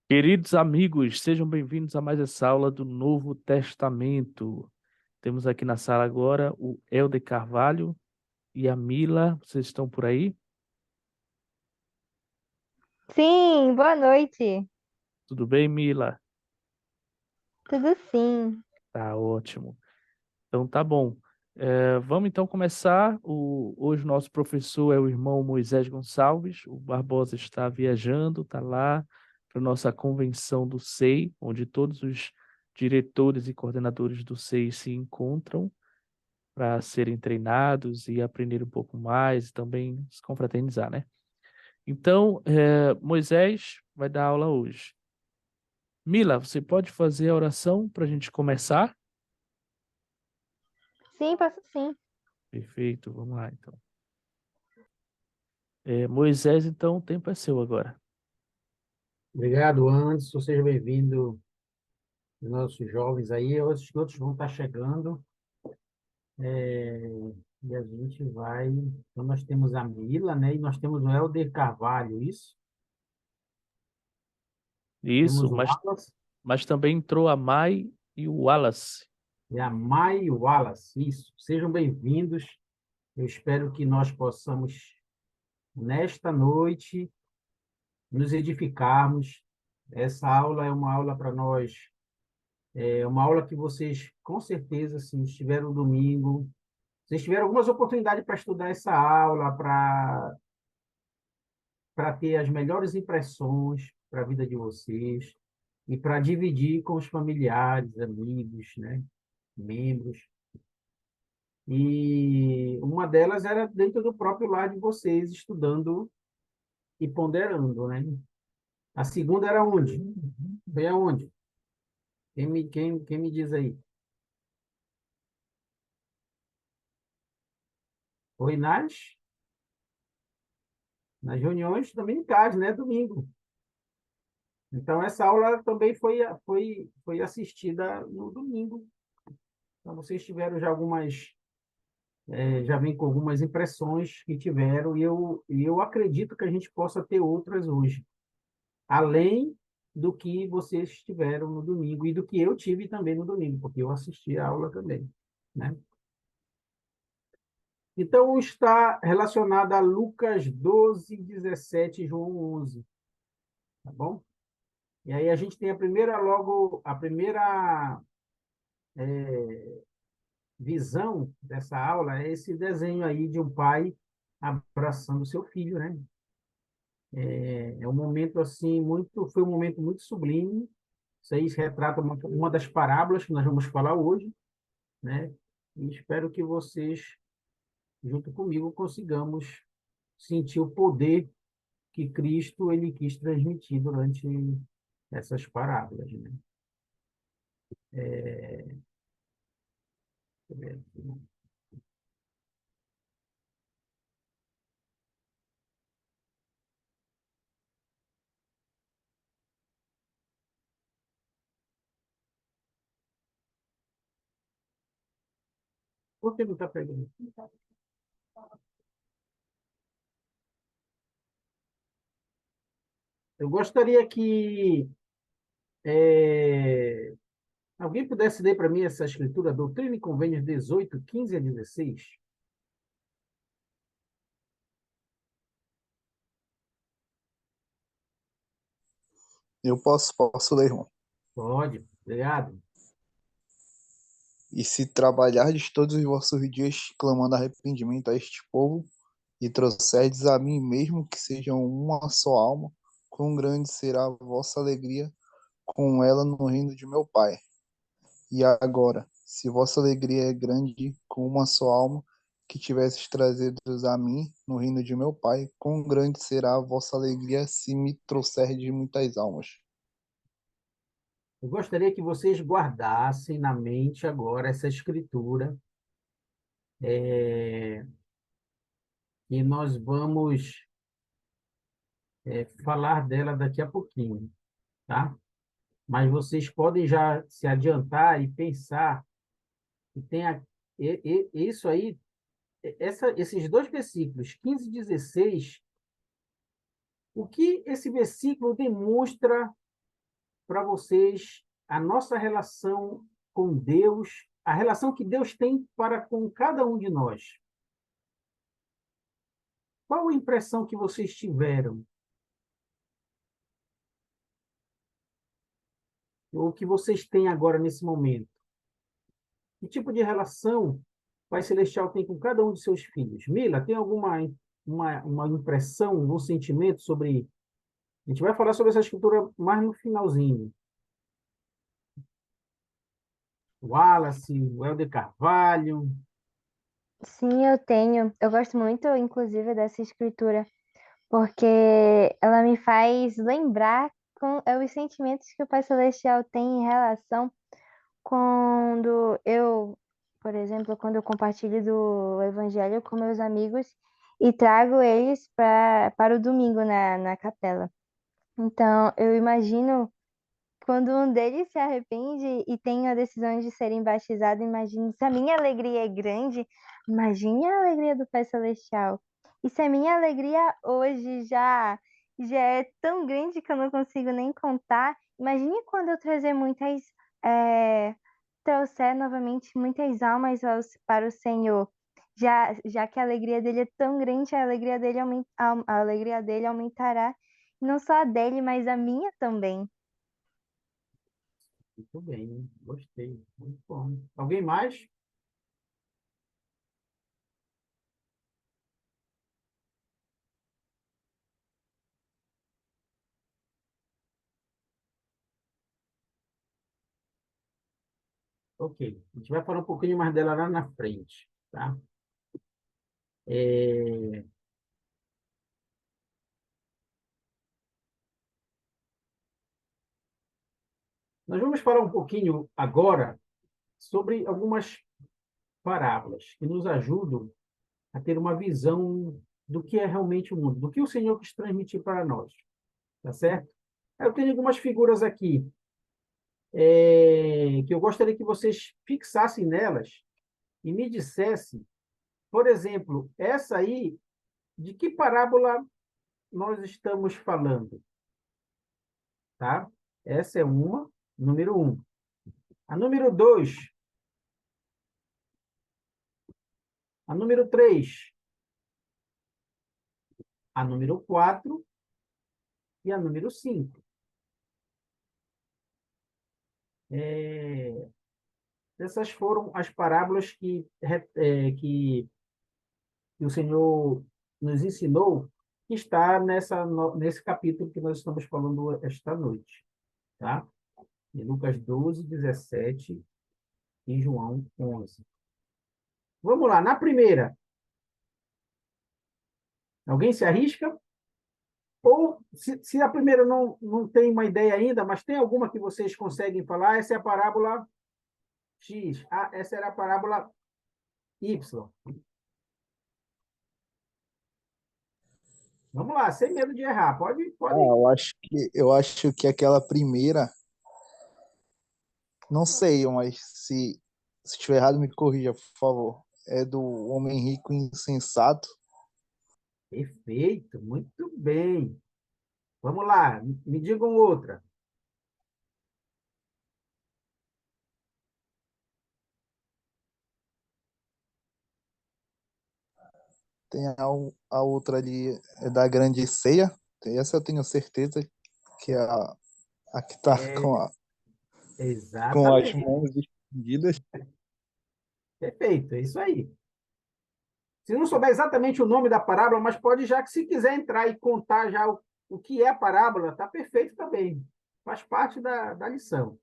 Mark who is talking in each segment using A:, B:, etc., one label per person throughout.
A: Queridos amigos, sejam bem-vindos a mais essa aula do Novo Testamento. Temos aqui na sala agora o Helder Carvalho e a Mila. Vocês estão por aí?
B: Sim, boa noite.
A: Tudo bem, Mila?
B: Tudo sim.
A: Tá ótimo. Então tá bom. Vamos então começar. Hoje o nosso professor é o irmão Moisés Gonçalves. O Barbosa está viajando, está lá para a nossa convenção do SEI, onde todos os diretores e coordenadores do SEI se encontram para serem treinados e aprender um pouco mais e também se confraternizar, né? Então, Moisés vai dar aula hoje. Mila, você pode fazer a oração para a gente começar?
B: Sim, posso sim.
A: Perfeito, vamos lá então. Moisés, então, o tempo é seu agora.
C: Obrigado, Anderson. Seja bem-vindo, nossos jovens aí. Outros vão estar chegando. é, e a gente vai. Então, nós temos a Mila, né? E nós temos o Helder Carvalho, isso?
A: Isso,
C: Temos o Wallace
A: mas também entrou a Mai e o Wallace.
C: e a Mai Wallace, isso. Sejam bem-vindos. Eu espero que nós possamos, nesta noite, nos edificarmos. Essa aula é uma aula para nós, é uma aula que vocês, com certeza, se estiveram no domingo, vocês tiveram algumas oportunidades para estudar essa aula, para ter as melhores impressões para a vida de vocês e para dividir com os familiares, amigos, né, membros. E uma delas era dentro do próprio lar de vocês, estudando e ponderando, né? A segunda era onde? Foi aonde? Quem me diz aí? Foi nas reuniões dominicais, né? Domingo. Então, essa aula também foi assistida no domingo. Então, vocês tiveram já já vem com algumas impressões que tiveram, e eu acredito que a gente possa ter outras hoje, além do que vocês tiveram no domingo e do que eu tive também no domingo, porque eu assisti a aula também, né? Então, está relacionado a Lucas 12, 17 e João 11, tá bom? E aí a gente tem a primeira visão dessa aula é esse desenho aí de um pai abraçando seu filho, né? É um momento assim foi um momento muito sublime. Isso aí retrata uma das parábolas que nós vamos falar hoje, né? E espero que vocês, junto comigo, consigamos sentir o poder que Cristo ele quis transmitir durante essas parábolas, né? Por que não está pegando? Eu gostaria que alguém pudesse ler para mim essa escritura, Doutrina e Convênios 18, 15 a 16.
D: Eu posso ler, irmão.
C: Pode, obrigado.
D: E se trabalhardes todos os vossos dias clamando arrependimento a este povo, e trouxerdes a mim mesmo que sejam uma só alma, quão grande será a vossa alegria com ela no reino de meu Pai. E agora, se vossa alegria é grande com uma só alma, que tivesses trazidos a mim no reino de meu Pai, quão grande será a vossa alegria se me trouxerdes muitas almas.
C: Eu gostaria que vocês guardassem na mente agora essa escritura, e nós vamos falar dela daqui a pouquinho, tá? Mas vocês podem já se adiantar e pensar que isso aí, esses dois versículos, 15 e 16, o que esse versículo demonstra para vocês a nossa relação com Deus, a relação que Deus tem para com cada um de nós. Qual a impressão que vocês tiveram? Ou que vocês têm agora nesse momento? Que tipo de relação o Pai Celestial tem com cada um de seus filhos? Mila, tem alguma uma impressão, um sentimento sobre... A gente vai falar sobre essa escritura mais no finalzinho. O Wallace, o Helder Carvalho.
B: Sim, eu tenho. Eu gosto muito, inclusive, dessa escritura, porque ela me faz lembrar os sentimentos que o Pai Celestial tem em relação quando eu, por exemplo, quando eu compartilho do Evangelho com meus amigos e trago eles para o domingo na capela. Então, eu imagino quando um deles se arrepende e tem a decisão de serem batizados, imagino se a minha alegria é grande, imagine a alegria do Pai Celestial. E se a minha alegria hoje já é tão grande que eu não consigo nem contar, imagine quando eu trazer é, trouxer novamente muitas almas para o Senhor. Já que a alegria dele é tão grande, a alegria dele aumentará, não só a dele, mas a minha também.
C: Muito bem, gostei. Muito bom. Alguém mais? Ok. A gente vai falar um pouquinho mais dela lá na frente, tá? É, Nós vamos falar um pouquinho agora sobre algumas parábolas que nos ajudam a ter uma visão do que é realmente o mundo, do que o Senhor quis transmitir para nós, tá certo? Eu tenho algumas figuras aqui que eu gostaria que vocês fixassem nelas e me dissessem, por exemplo, essa aí, de que parábola nós estamos falando, tá? Essa é uma, número um. A número dois, a número três, a número quatro e a número cinco. Essas foram as parábolas que o Senhor nos ensinou, que está nesse capítulo que nós estamos falando esta noite, tá? Em Lucas 12, 17 e João 11. Vamos lá, na primeira. Alguém se arrisca? Ou, se a primeira não tem uma ideia ainda, mas tem alguma que vocês conseguem falar, essa é a parábola X. Ah, essa era a parábola Y. Vamos lá, sem medo de errar. Pode.
D: Eu acho que aquela primeira, não sei, mas se estiver errado, me corrija, por favor. É do homem rico e insensato.
C: Perfeito, muito bem. Vamos lá, me digam outra.
D: Tem a outra ali, é da grande ceia. Essa eu tenho certeza que é a que tá
C: É,
D: com as
C: exatamente.
D: mãos estendidas.
C: Perfeito, é isso aí. Se não souber exatamente o nome da parábola, mas pode já que se quiser entrar e contar já o que é a parábola, está perfeito também. Faz parte da lição.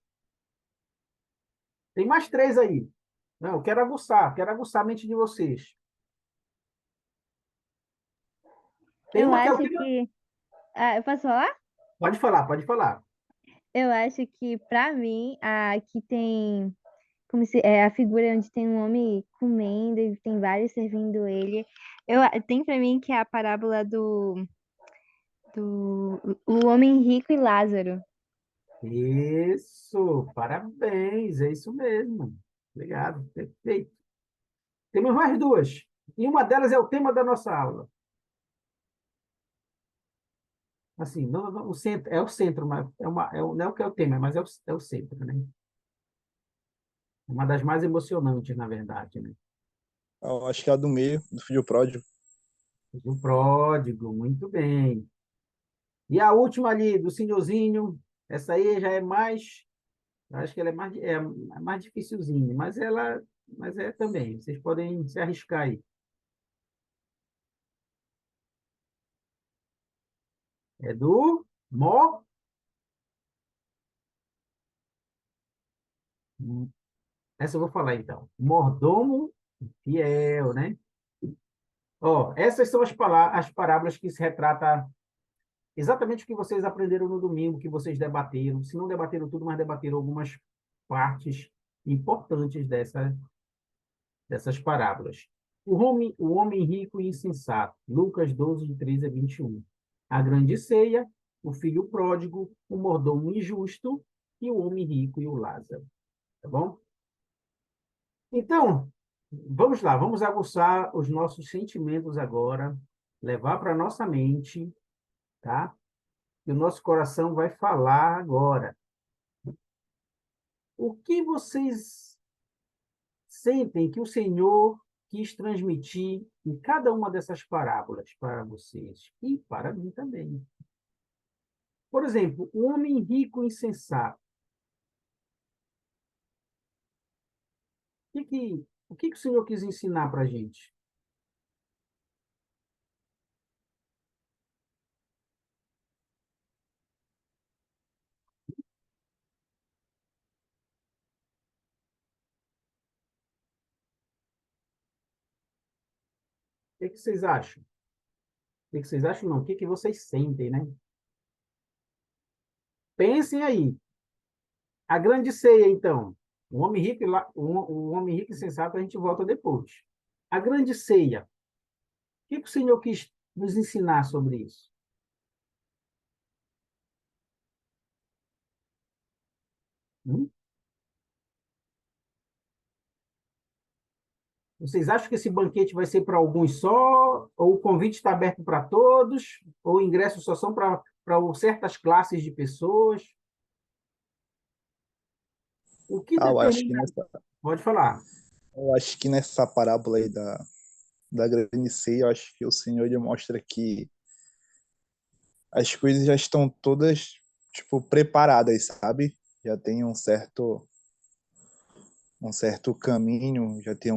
C: Tem mais três aí. Não, eu quero aguçar a mente de vocês. Tem
B: Eu
C: uma que é o
B: acho
C: quê?
B: que. Ah, eu posso falar?
C: Pode falar, pode falar.
B: Eu acho que, pra mim, aqui tem. Como se, é a figura onde tem um homem comendo e tem vários servindo ele. Tem pra mim que é a parábola do o homem rico e Lázaro.
C: Isso, parabéns, é isso mesmo. Obrigado, perfeito. Temos mais duas. E uma delas é o tema da nossa aula. Assim, o centro, é o centro, mas não é o que é o tema, mas é o centro, né? É uma das mais emocionantes, na verdade, né?
D: Eu acho que é a do meio, do filho pródigo.
C: O pródigo, muito bem. E a última ali, do senhorzinho, essa aí já é mais, eu acho que ela é mais dificilzinha, mas é também, vocês podem se arriscar aí. É do Mó, essa eu vou falar então. Mordomo fiel, né? Ó, essas são as parábolas que se retrata exatamente o que vocês aprenderam no domingo, que vocês debateram. Se não debateram tudo, mas debateram algumas partes importantes dessas parábolas. O homem rico e insensato. Lucas 12, de 13 a 21. A grande ceia, o filho pródigo, o mordomo injusto e o homem rico e o Lázaro. Tá bom? Então, vamos lá, vamos aguçar os nossos sentimentos agora, levar para a nossa mente, tá? E o nosso coração vai falar agora. O que vocês sentem que o Senhor quis transmitir em cada uma dessas parábolas para vocês e para mim também? Por exemplo, o homem rico e insensato. O que o Senhor quis ensinar para a gente? O que vocês acham? O que vocês acham, não? O que vocês sentem, né? Pensem aí. A grande ceia, então. O homem rico e sensato, a gente volta depois. A grande ceia. O que o Senhor quis nos ensinar sobre isso? Hum? Vocês acham que esse banquete vai ser para alguns só? Ou o convite está aberto para todos? Ou ingressos só são para certas classes de pessoas? O que
D: Ah,
C: determina... Pode falar.
D: eu acho que nessa parábola aí da grande ceia, eu acho que o Senhor ele mostra que as coisas já estão todas, tipo, preparadas, sabe? Já tem um certo caminho, já tem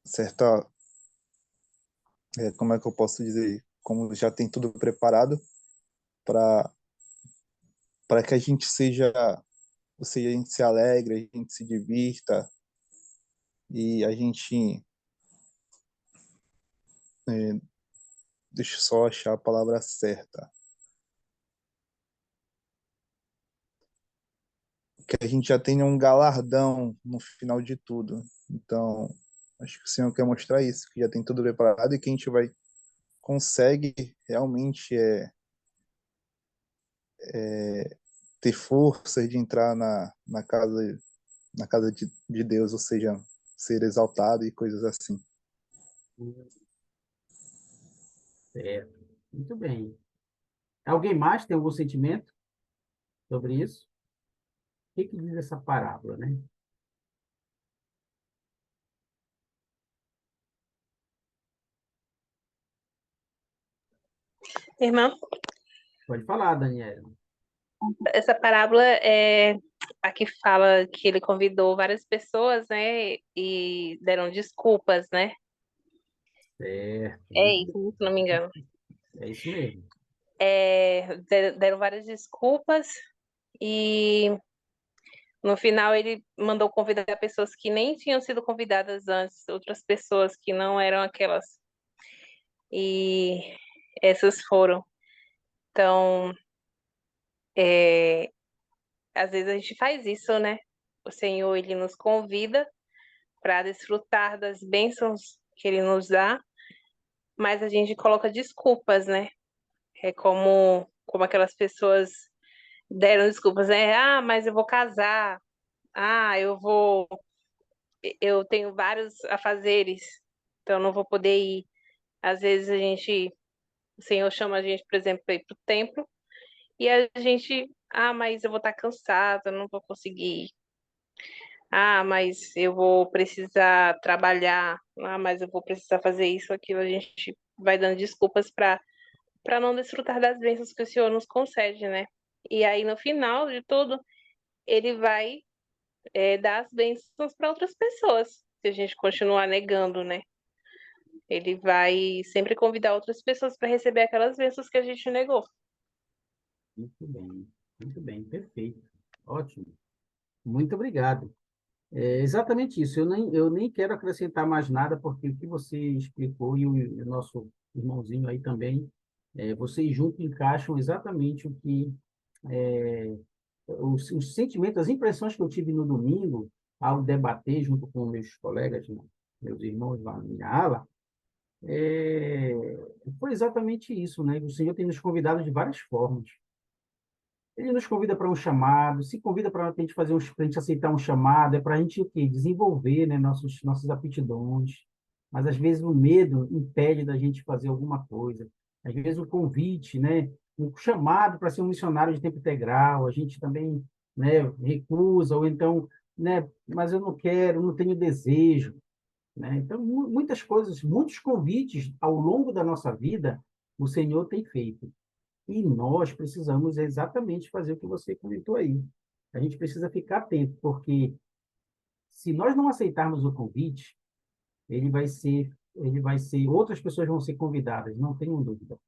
D: certa, como é que eu posso dizer? Como já tem tudo preparado para que a gente seja, ou seja, a gente se alegre, a gente se divirta e a gente, é, deixa eu só achar a palavra certa, que a gente já tenha um galardão no final de tudo. Então, acho que o Senhor quer mostrar isso, que já tem tudo preparado e que a gente consegue realmente ter forças de entrar na casa de Deus, ou seja, ser exaltado e coisas assim.
C: Certo. Muito bem. Alguém mais tem algum sentimento sobre isso? O que diz essa parábola, né?
E: Irmã,
C: Pode falar, Daniela.
E: essa parábola é a que fala que ele convidou várias pessoas, né? E deram desculpas, né?
C: Certo.
E: É isso, se não me engano.
C: É isso mesmo.
E: Deram várias desculpas e no final ele mandou convidar pessoas que nem tinham sido convidadas antes, outras pessoas que não eram aquelas. E essas foram. Então, às vezes a gente faz isso, né? O Senhor, ele nos convida para desfrutar das bênçãos que ele nos dá, mas a gente coloca desculpas, né? É como aquelas pessoas deram desculpas, né? Ah, mas eu vou casar. Ah, eu tenho vários afazeres, então não vou poder ir. Às vezes a gente O Senhor chama a gente, por exemplo, para ir para o templo, e a gente, mas eu vou estar cansada, não vou conseguir. Mas eu vou precisar trabalhar. Mas eu vou precisar fazer isso, aquilo. A gente vai dando desculpas para não desfrutar das bênçãos que o Senhor nos concede, né? E aí, no final de tudo, ele vai dar as bênçãos para outras pessoas, se a gente continuar negando, né? Ele vai sempre convidar outras pessoas para receber aquelas bênçãos que a gente negou.
C: Muito bem, perfeito. Ótimo. Muito obrigado. É exatamente isso. Eu nem quero acrescentar mais nada, porque o que você explicou e o nosso irmãozinho aí também, vocês juntos encaixam exatamente o que os sentimentos, as impressões que eu tive no domingo, ao debater junto com meus colegas, né, meus irmãos lá na minha ala, é, foi exatamente isso, né? O Senhor tem nos convidado de várias formas. Ele nos convida para um chamado, se convida para a gente fazer para a gente aceitar um chamado, é para a gente o quê? Desenvolver, né, nossas aptidões. Mas às vezes o medo impede da gente fazer alguma coisa. Às vezes o convite, né, o chamado para ser um missionário de tempo integral, a gente também, né, recusa ou então, né, mas eu não quero, não tenho desejo, né? Então muitas coisas, muitos convites ao longo da nossa vida, o Senhor tem feito. E nós precisamos exatamente fazer o que você comentou aí. A gente precisa ficar atento, porque se nós não aceitarmos o convite, outras pessoas vão ser convidadas, não tenham dúvida.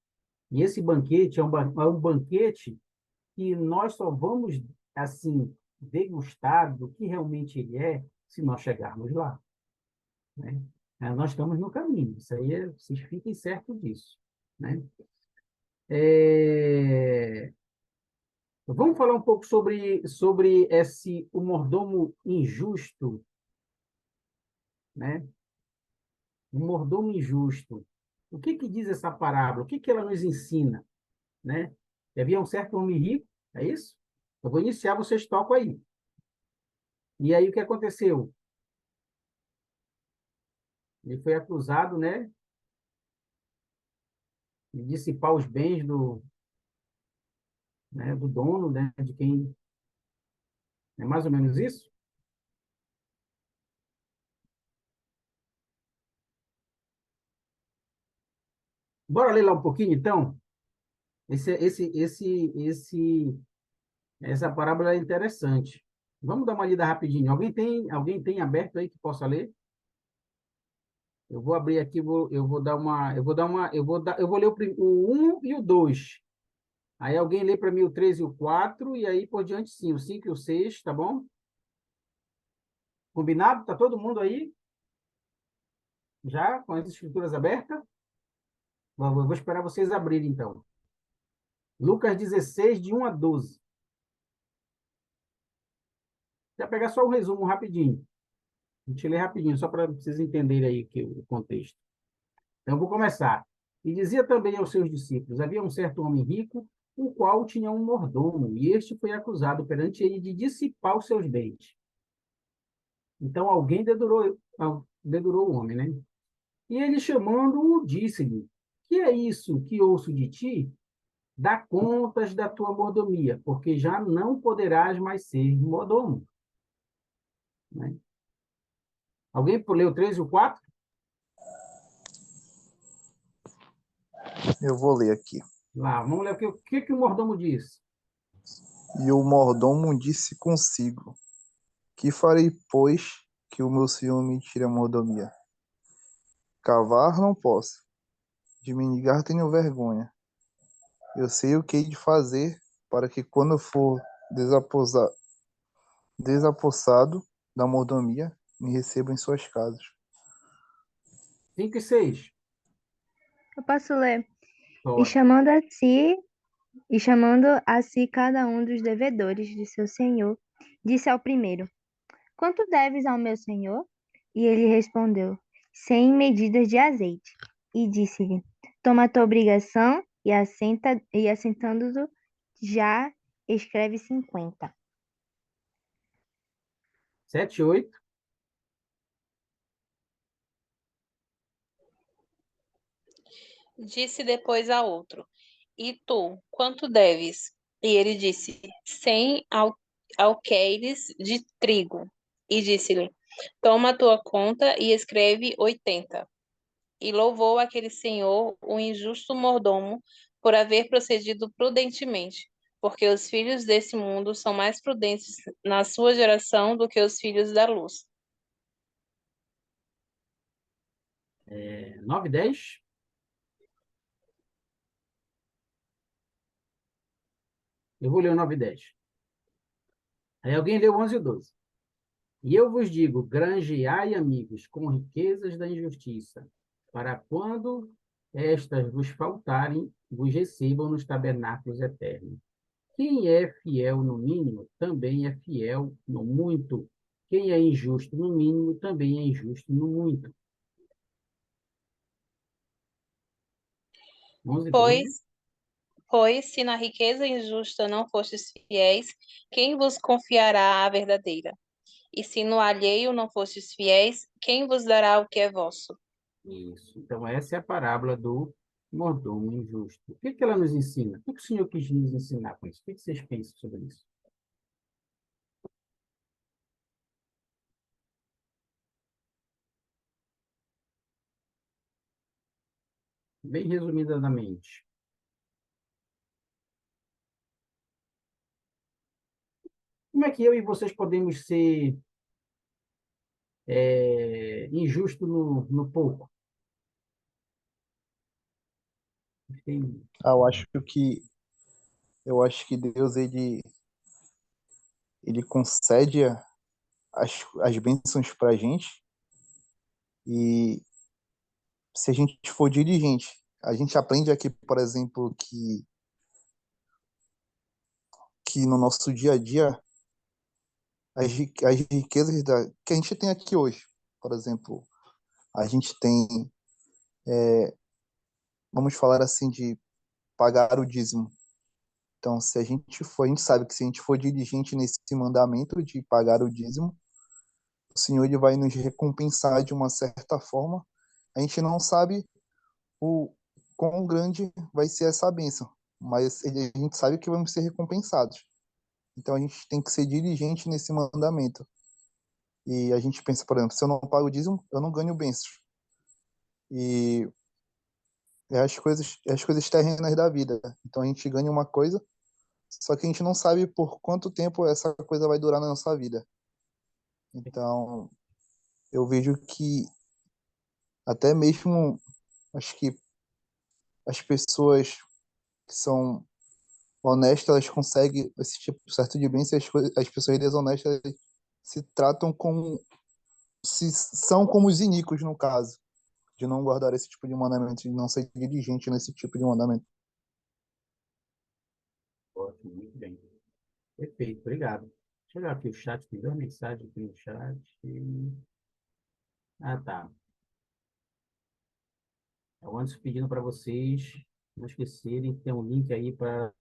C: E esse banquete é um banquete que nós só vamos, assim, degustar do que realmente ele é se nós chegarmos lá, né? Nós estamos no caminho, isso aí vocês fiquem certos disso, né? É... Vamos falar um pouco sobre o mordomo injusto, né? O mordomo injusto. O que diz essa parábola? O que ela nos ensina, né? Havia um certo homem rico, é isso? Eu vou iniciar, vocês tocam aí. E aí o que aconteceu? Ele foi acusado, né, de dissipar os bens do dono, né, de quem... É mais ou menos isso? Bora ler lá um pouquinho, então? Essa parábola é interessante. Vamos dar uma lida rapidinho. Alguém tem aberto aí que possa ler? Eu vou abrir aqui, eu vou ler o 1 e o 2. Aí alguém lê para mim o 3 e o 4, e aí por diante sim, o 5 e o 6, tá bom? Combinado? Tá todo mundo aí? Já com as escrituras abertas? Vou esperar vocês abrirem, então. Lucas 16, de 1 a 12. Já pegar só um resumo rapidinho. A gente lê rapidinho, só para vocês entenderem aí o contexto. Então, eu vou começar. E dizia também aos seus discípulos: havia um certo homem rico, o qual tinha um mordomo, e este foi acusado perante ele de dissipar os seus bens. Então, alguém dedurou o homem, né? E ele, chamando-o, disse-lhe: que é isso que ouço de ti? Dá contas da tua mordomia, porque já não poderás mais ser mordomo. Né? Alguém leu o 3 e o 4?
D: Eu vou ler aqui.
C: Lá, vamos ler o que o mordomo diz.
D: E o mordomo disse consigo: que farei, pois, que o meu senhor me tire a mordomia? Cavar não posso, de mendigar tenho vergonha. Eu sei o que hei de fazer para que, quando eu for desapossado da mordomia, me recebam em suas casas.
C: 5 e 6.
B: Eu posso ler. E
C: Pode.
B: chamando a si cada um dos devedores de seu senhor, disse ao primeiro: Quanto deves ao meu senhor? E ele respondeu: 100 medidas de azeite. E disse-lhe: Toma a tua obrigação e assentando-o, já escreve 50.
C: 7 e 8.
E: Disse depois a outro: E tu, quanto deves? E ele disse: 100 alqueires de trigo. E disse-lhe: Toma a tua conta e escreve 80. E louvou aquele senhor, o injusto mordomo, por haver procedido prudentemente, porque os filhos desse mundo são mais prudentes na sua geração do que os filhos da luz.
C: 9 e 10. Eu vou ler o 9 e 10. Aí alguém leu 11 e 12. E eu vos digo, granjeai amigos com riquezas da injustiça, para quando estas vos faltarem, vos recebam nos tabernáculos eternos. Quem é fiel no mínimo, também é fiel no muito. Quem é injusto no mínimo, também é injusto no muito. 11 e 12.
E: Pois, se na riqueza injusta não fostes fiéis, quem vos confiará a verdadeira? E se no alheio não fostes fiéis, quem vos dará o que é vosso?
C: Isso. Então, essa é a parábola do mordomo injusto. O que que ela nos ensina? O que o Senhor quis nos ensinar com isso? O que vocês pensam sobre isso? Bem resumidamente. Como é que eu e vocês podemos ser injusto no pouco? Tem-
D: Ah, eu acho que Deus ele concede as bênçãos para a gente e se a gente for diligente, a gente aprende aqui, por exemplo, que no nosso dia a dia as riquezas que a gente tem aqui hoje, por exemplo, a gente tem, vamos falar assim, de pagar o dízimo. Então, se a gente sabe que se a gente for diligente nesse mandamento de pagar o dízimo, o Senhor ele vai nos recompensar de uma certa forma. A gente não sabe o quão grande vai ser essa bênção, mas a gente sabe que vamos ser recompensados. Então, a gente tem que ser diligente nesse mandamento. E a gente pensa, por exemplo, se eu não pago o dízimo, eu não ganho bênçãos. E é as coisas terrenas da vida. Então, a gente ganha uma coisa, só que a gente não sabe por quanto tempo essa coisa vai durar na nossa vida. Então, eu vejo que até mesmo acho que as pessoas que são honestas, elas conseguem esse tipo certo de bem, se as pessoas desonestas se tratam como se são como os iníquos no caso, de não guardar esse tipo de mandamento, de não ser diligente nesse tipo de mandamento.
C: Ótimo, muito bem. Perfeito, obrigado. Deixa eu olhar aqui o chat, tem duas mensagens aqui no chat. Ah, tá. Eu antes pedindo para vocês não esquecerem que tem um link aí para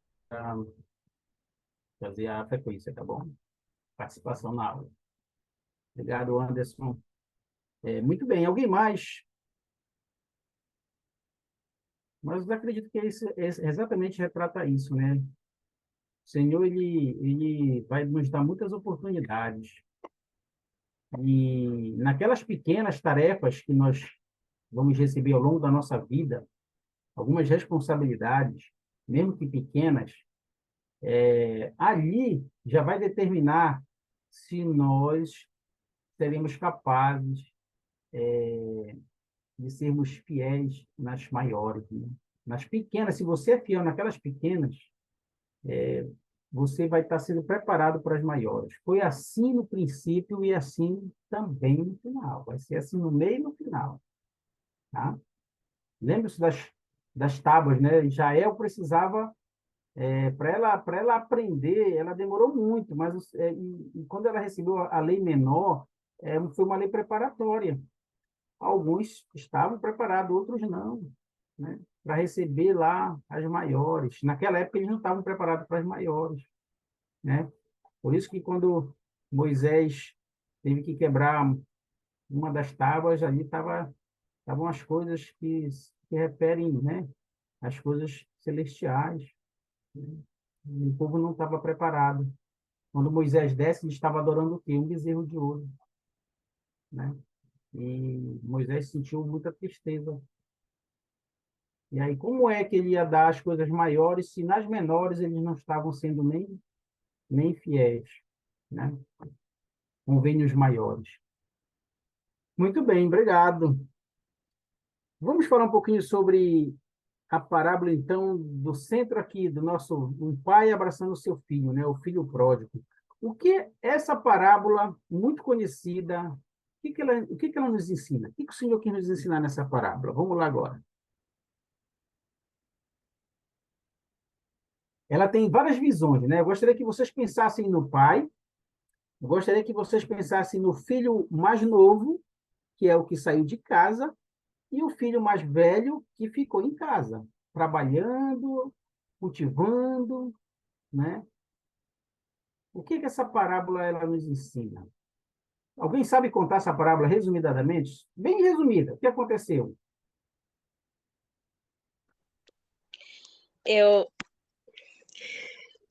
C: fazer a frequência, tá bom? Participação na aula. Obrigado, Anderson. Muito bem, alguém mais? Mas eu acredito que esse exatamente retrata isso, né? O Senhor, ele vai nos dar muitas oportunidades. E naquelas pequenas tarefas que nós vamos receber ao longo da nossa vida, algumas responsabilidades, mesmo que pequenas, ali já vai determinar se nós seremos capazes de sermos fiéis nas maiores, né? Nas pequenas, se você é fiel naquelas pequenas, você vai estar sendo preparado para as maiores. Foi assim no princípio e assim também no final. Vai ser assim no meio e no final. Tá? Lembre-se das tábuas, né? Israel precisava, para ela aprender, ela demorou muito, mas e quando ela recebeu a lei menor, foi uma lei preparatória. Alguns estavam preparados, outros não, né? Para receber lá as maiores. Naquela época, eles não estavam preparados para as maiores, né? Por isso que quando Moisés teve que quebrar uma das tábuas, ali estavam as coisas que que referem, né, às coisas celestiais. Né? E o povo não estava preparado. Quando Moisés desce, ele estava adorando o quê? Um bezerro de ouro, né? E Moisés sentiu muita tristeza. E aí, como é que ele ia dar as coisas maiores se nas menores eles não estavam sendo nem fiéis, né? Convém os maiores. Muito bem, obrigado. Vamos falar um pouquinho sobre a parábola, então, do centro aqui, do nosso um pai abraçando o seu filho, né? O filho pródigo. O que essa parábola, muito conhecida, o que ela nos ensina? O que o Senhor quer nos ensinar nessa parábola? Vamos lá agora. Ela tem várias visões, né? Eu gostaria que vocês pensassem no pai, eu gostaria que vocês pensassem no filho mais novo, que é o que saiu de casa, e o filho mais velho, que ficou em casa, trabalhando, cultivando, né? O que essa parábola ela nos ensina? Alguém sabe contar essa parábola resumidamente? Bem resumida. O que aconteceu?
E: Eu,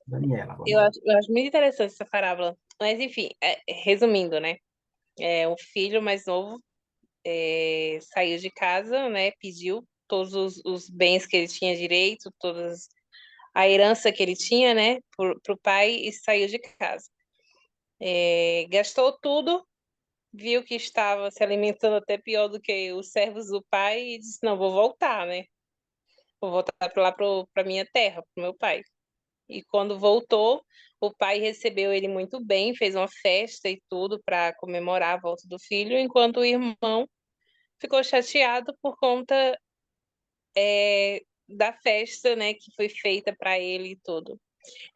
C: Daniela, vamos
E: eu
C: lá.
E: acho, eu acho muito interessante essa parábola. Mas, enfim, resumindo, né? O filho mais novo saiu de casa, né? Pediu todos os bens que ele tinha direito, todas a herança que ele tinha, né? Pro pai e saiu de casa. Gastou tudo, viu que estava se alimentando até pior do que os servos do pai e disse, não, vou voltar, né? Vou voltar para lá para minha terra, pro meu pai. E quando voltou, o pai recebeu ele muito bem, fez uma festa e tudo para comemorar a volta do filho, enquanto o irmão ficou chateado por conta da festa, né, que foi feita para ele e tudo.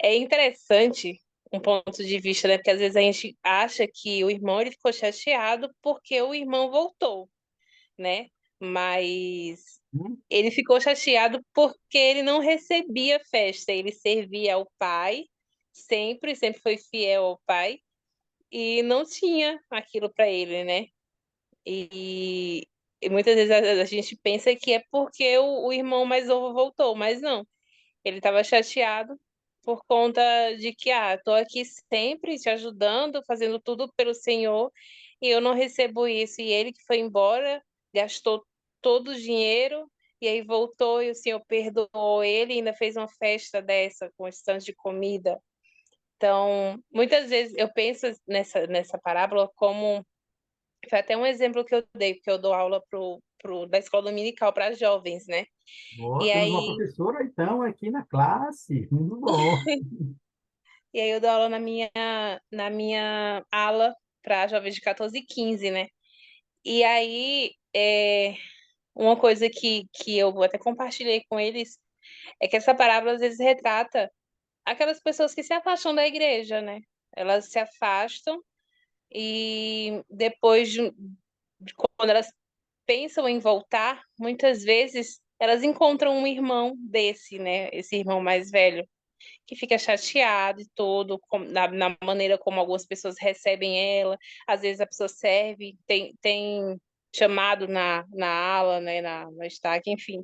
E: É interessante um ponto de vista, né, porque às vezes a gente acha que o irmão ele ficou chateado porque o irmão voltou, né? Mas
C: Hum?
E: ele ficou chateado porque ele não recebia festa, ele servia ao pai, sempre foi fiel ao pai, e não tinha aquilo para ele, né? E muitas vezes a gente pensa que é porque o irmão mais novo voltou, mas não. Ele estava chateado por conta de que, tô aqui sempre te ajudando, fazendo tudo pelo Senhor, e eu não recebo isso. E ele que foi embora, gastou todo o dinheiro, e aí voltou e o Senhor perdoou ele e ainda fez uma festa dessa com esse tanto de comida. Então, muitas vezes eu penso nessa parábola como foi até um exemplo que eu dei, porque eu dou aula da escola dominical para jovens, né?
C: Ó,
E: E
C: temos uma
E: aí,
C: professora, então, aqui na classe. Muito bom.
E: e aí eu dou aula na minha ala para jovens de 14 e 15, né? E aí, uma coisa que eu até compartilhei com eles é que essa parábola às vezes retrata aquelas pessoas que se afastam da igreja, né? Elas se afastam e depois quando elas pensam em voltar, muitas vezes elas encontram um irmão desse, né? Esse irmão mais velho, que fica chateado e tudo, na maneira como algumas pessoas recebem ela. Às vezes a pessoa serve, tem chamado na ala, né? Na estaque, enfim.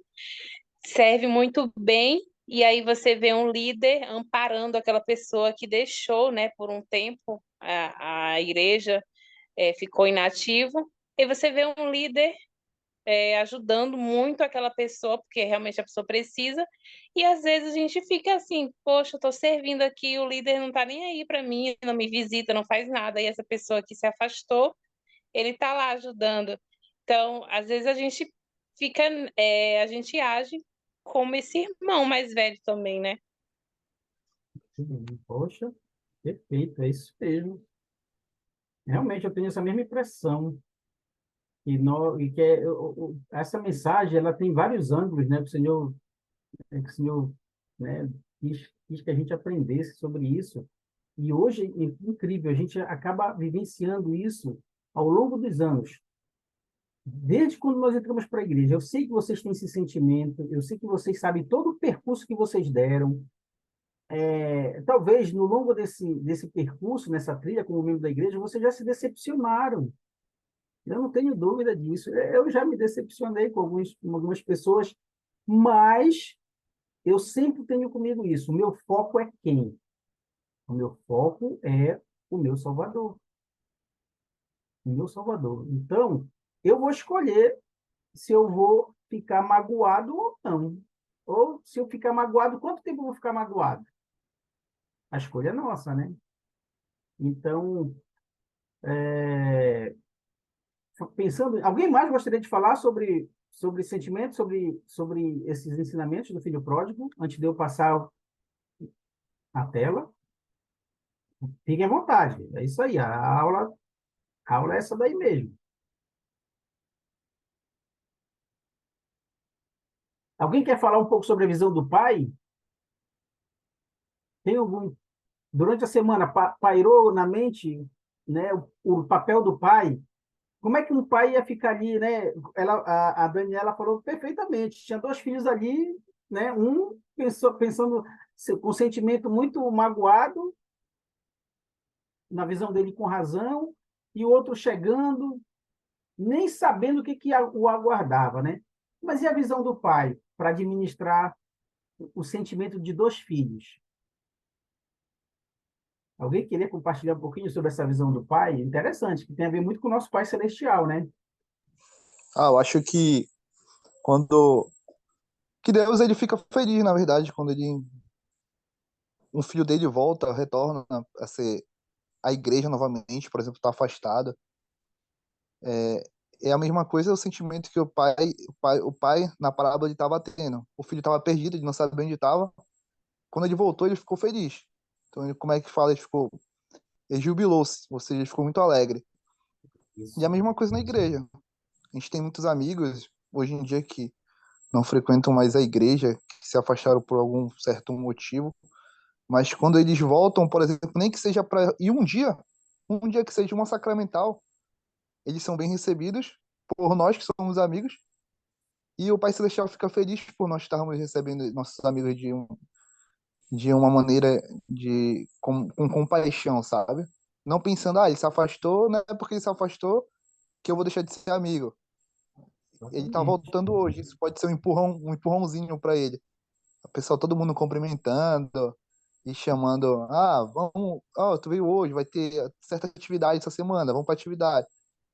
E: Serve muito bem. E aí você vê um líder amparando aquela pessoa que deixou, né, por um tempo a igreja, ficou inativo. E você vê um líder ajudando muito aquela pessoa, porque realmente a pessoa precisa, e às vezes a gente fica assim, poxa, eu tô servindo aqui, o líder não tá nem aí para mim, não me visita, não faz nada, e essa pessoa que se afastou, ele tá lá ajudando. Então, às vezes a gente fica, a gente age como esse irmão mais velho também, né?
C: Poxa, perfeito, é isso mesmo. Realmente, eu tenho essa mesma impressão. E que essa mensagem ela tem vários ângulos, né? Que o Senhor, né, quis que a gente aprendesse sobre isso. E hoje, é incrível, a gente acaba vivenciando isso ao longo dos anos. Desde quando nós entramos para a igreja, eu sei que vocês têm esse sentimento, eu sei que vocês sabem todo o percurso que vocês deram. Talvez no longo desse percurso, nessa trilha como membro da igreja, vocês já se decepcionaram. Eu não tenho dúvida disso. Eu já me decepcionei com algumas pessoas, mas eu sempre tenho comigo isso. O meu foco é quem? O meu foco é o meu Salvador. O meu Salvador. Então, eu vou escolher se eu vou ficar magoado ou não. Ou se eu ficar magoado, quanto tempo eu vou ficar magoado? A escolha é nossa, né? Então, pensando, alguém mais gostaria de falar sobre sentimentos, sobre esses ensinamentos do filho pródigo, antes de eu passar a tela? Fiquem à vontade. É isso aí, a aula é essa daí mesmo. Alguém quer falar um pouco sobre a visão do pai? Tem algum durante a semana pairou na mente, né, o papel do pai? Como é que um pai ia ficar ali, né? A Daniela falou perfeitamente. Tinha dois filhos ali, né? Um pensando com um sentimento muito magoado, na visão dele com razão, e o outro chegando, nem sabendo o que o aguardava, né? Mas e a visão do pai para administrar o sentimento de dois filhos? Alguém queria compartilhar um pouquinho sobre essa visão do pai? Interessante, que tem a ver muito com o nosso Pai Celestial, né?
D: Eu acho que quando que Deus ele fica feliz, na verdade, quando um filho dele volta, retorna a ser a igreja novamente, por exemplo, está afastado. É a mesma coisa o sentimento que o pai na parábola ele estava tendo. O filho estava perdido, ele não sabia onde estava. Quando ele voltou, ele ficou feliz. Então, como é que fala? Ele jubilou-se, ou seja, ele ficou muito alegre. E
C: Isso.
D: a mesma coisa na igreja. A gente tem muitos amigos hoje em dia que não frequentam mais a igreja, que se afastaram por algum certo motivo, mas quando eles voltam, por exemplo, nem que seja para ir um dia que seja uma sacramental, eles são bem recebidos por nós que somos amigos, e o Pai Celestial fica feliz por nós estarmos recebendo nossos amigos de uma maneira com compaixão, sabe? Não pensando, ele se afastou, não é porque ele se afastou que eu vou deixar de ser amigo. Ele tá
C: Exatamente.
D: voltando hoje, isso pode ser um empurrãozinho para ele. O pessoal, todo mundo cumprimentando e chamando, vamos, tu veio hoje, vai ter certa atividade essa semana, vamos para atividade.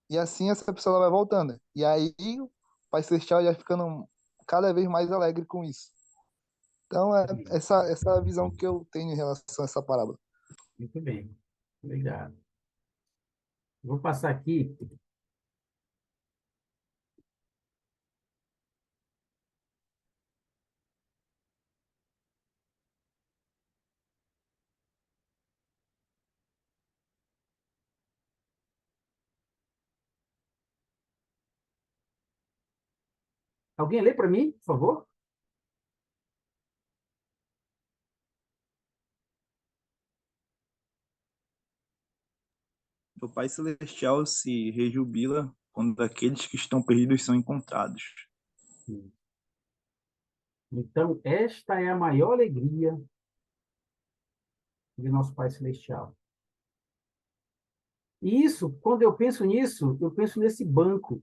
D: E assim essa pessoa ela vai voltando. E aí o Pai Celestial já ficando cada vez mais alegre com isso. Então é essa visão que eu tenho em relação a essa parábola.
C: Muito bem. Obrigado. Vou passar aqui. Alguém lê para mim, por favor?
D: O Pai Celestial se rejubila quando aqueles que estão perdidos são encontrados.
C: Então, esta é a maior alegria de nosso Pai Celestial. E isso, quando eu penso nisso, eu penso nesse banco.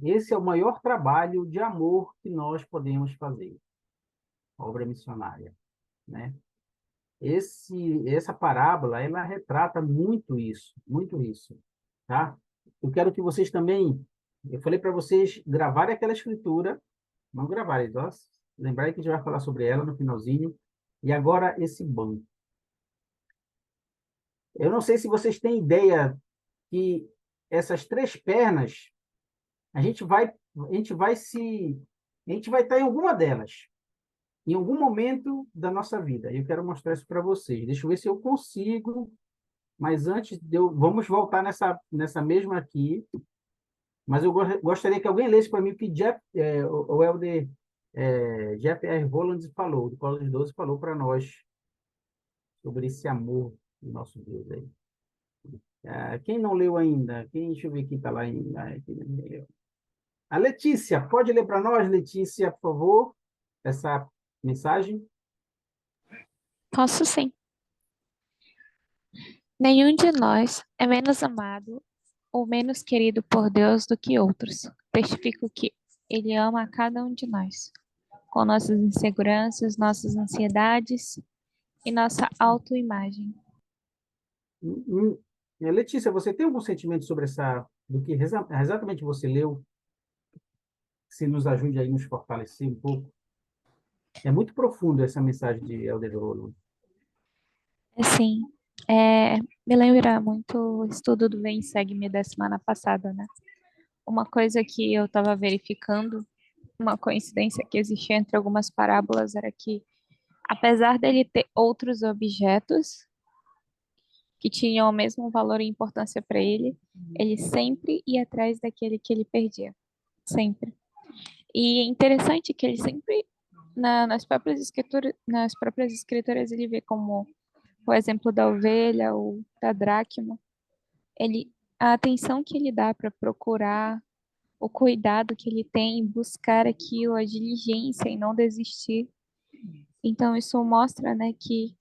C: Esse é o maior trabalho de amor que nós podemos fazer, obra missionária, né? Essa parábola, ela retrata muito isso, tá? Eu quero que vocês também, eu falei para vocês gravarem aquela escritura, não gravarem, lembrarem que a gente vai falar sobre ela no finalzinho, e agora esse banco. Eu não sei se vocês têm ideia que essas três pernas, a gente vai, a gente vai se, a gente vai estar em alguma delas, em algum momento da nossa vida. Eu quero mostrar isso para vocês. Deixa eu ver se eu consigo, mas antes vamos voltar nessa mesma aqui. Mas eu gostaria que alguém lesse para mim o que o Elder Jeff R. Holland falou, do Colo de 12, falou para nós sobre esse amor do nosso Deus aí. Quem não leu ainda? Deixa eu ver quem está lá ainda. A Letícia, pode ler para nós, Letícia, por favor, essa mensagem?
F: Posso sim. Nenhum de nós é menos amado ou menos querido por Deus do que outros. Testifico que Ele ama a cada um de nós, com nossas inseguranças, nossas ansiedades e nossa autoimagem.
C: Letícia, você tem algum sentimento sobre do que exatamente você leu, se nos ajude aí a nos fortalecer um pouco? É muito profundo essa mensagem de Elder Rolland.
F: Assim, me lembra muito o estudo do Vem Segue-me da semana passada, né? Uma coisa que eu estava verificando, uma coincidência que existia entre algumas parábolas era que, apesar dele ter outros objetos que tinham o mesmo valor e importância para ele, ele sempre ia atrás daquele que ele perdia. Sempre. E é interessante que ele sempre, nas próprias escrituras, ele vê como o exemplo da ovelha ou da dracma, a atenção que ele dá para procurar, o cuidado que ele tem em buscar aquilo, a diligência em não desistir. Então, isso mostra, né, que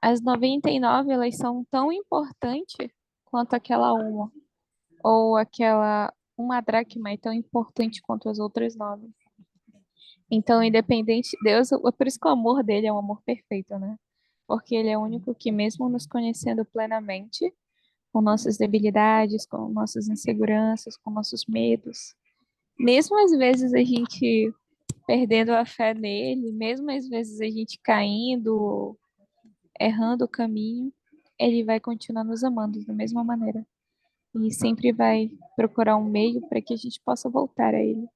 F: as 99 elas são tão importantes quanto aquela uma, ou aquela uma dracma é tão importante quanto as outras 9. Então, independente, Deus, por isso que o amor dele é um amor perfeito, né? Porque ele é o único que, mesmo nos conhecendo plenamente, com nossas debilidades, com nossas inseguranças, com nossos medos, mesmo às vezes a gente perdendo a fé nele, mesmo às vezes a gente caindo, errando o caminho, ele vai continuar nos amando da mesma maneira. E sempre vai procurar um meio para que a gente possa voltar a ele.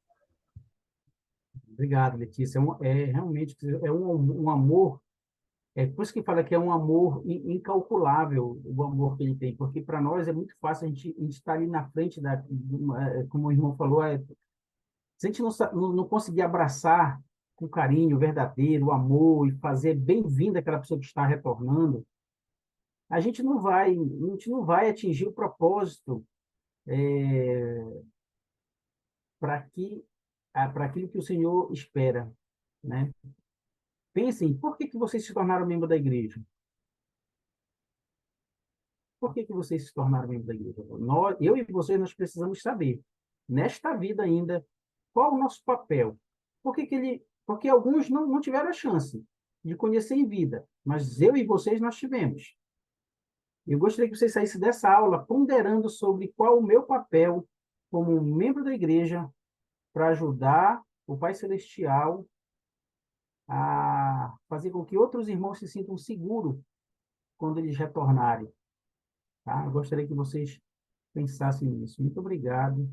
C: Obrigado, Letícia. Realmente um amor, por isso que fala que é um amor incalculável, o amor que ele tem, porque para nós é muito fácil a gente estar ali na frente como o irmão falou, se a gente não conseguir abraçar com carinho verdadeiro, o amor e fazer bem-vinda aquela pessoa que está retornando, a gente não vai atingir o propósito para para aquilo que o Senhor espera, né? Pensem, por que vocês se tornaram membro da igreja? Por que vocês se tornaram membro da igreja? Eu e vocês, nós precisamos saber, nesta vida ainda, qual o nosso papel. Porque alguns não tiveram a chance de conhecer em vida, mas eu e vocês nós tivemos. Eu gostaria que vocês saíssem dessa aula ponderando sobre qual o meu papel como um membro da igreja para ajudar o Pai Celestial a fazer com que outros irmãos se sintam seguros quando eles retornarem. Tá? Eu gostaria que vocês pensassem nisso. Muito obrigado.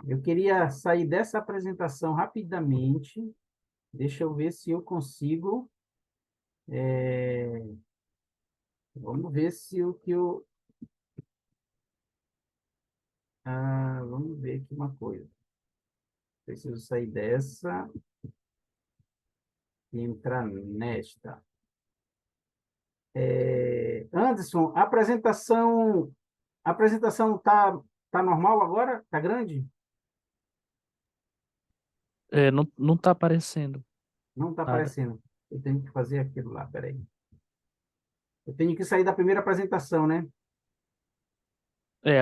C: Eu queria sair dessa apresentação rapidamente. Deixa eu ver se eu consigo. Vamos ver se o que eu. Vamos ver aqui uma coisa. Preciso sair dessa e entrar nesta. Anderson, a apresentação tá normal agora? Tá grande?
A: Não está aparecendo
C: Não está
A: nada.
C: aparecendo. Eu tenho que fazer aquilo lá, peraí. Eu tenho que sair da primeira apresentação, né?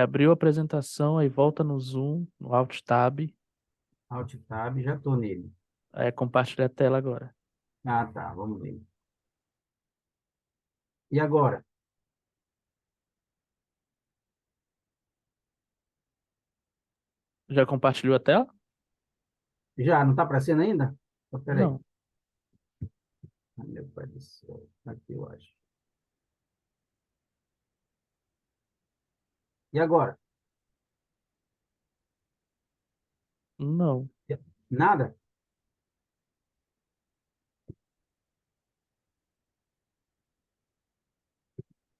A: Abriu a apresentação, aí volta no Zoom, no Alt Tab,
C: Alt Tab, já estou nele.
A: compartilha a tela agora.
C: Ah, tá, vamos ver. E agora?
A: Já compartilhou a tela?
C: Já, não está aparecendo ainda? Oh, peraí.
A: Não.
C: Ai, meu pai do céu. Aqui, eu acho. E agora?
A: Não.
C: Nada?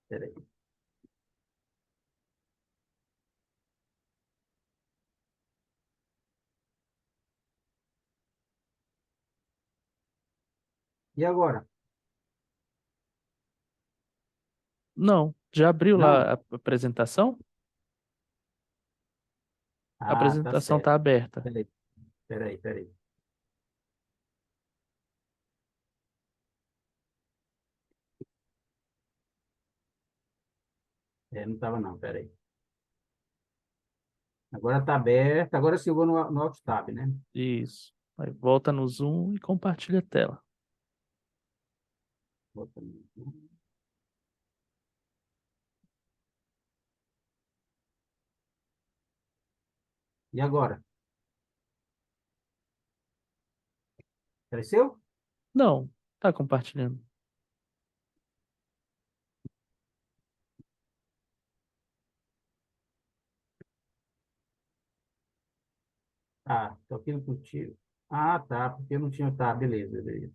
C: Peraí. E agora?
A: Não. Já abriu
C: Não?
A: lá a apresentação? A
C: Ah, tá
A: apresentação
C: certo.
A: está aberta.
C: Peraí, peraí, peraí. Não estava não, peraí. Agora está aberto. Agora sim eu vou no Alt Tab, né?
A: Isso. Aí volta no Zoom e compartilha a tela.
C: Bota no- E agora? Apareceu?
A: Não, tá compartilhando.
C: Ah, tô aqui contigo. Ah, tá, porque eu não tinha. Tá, beleza, beleza.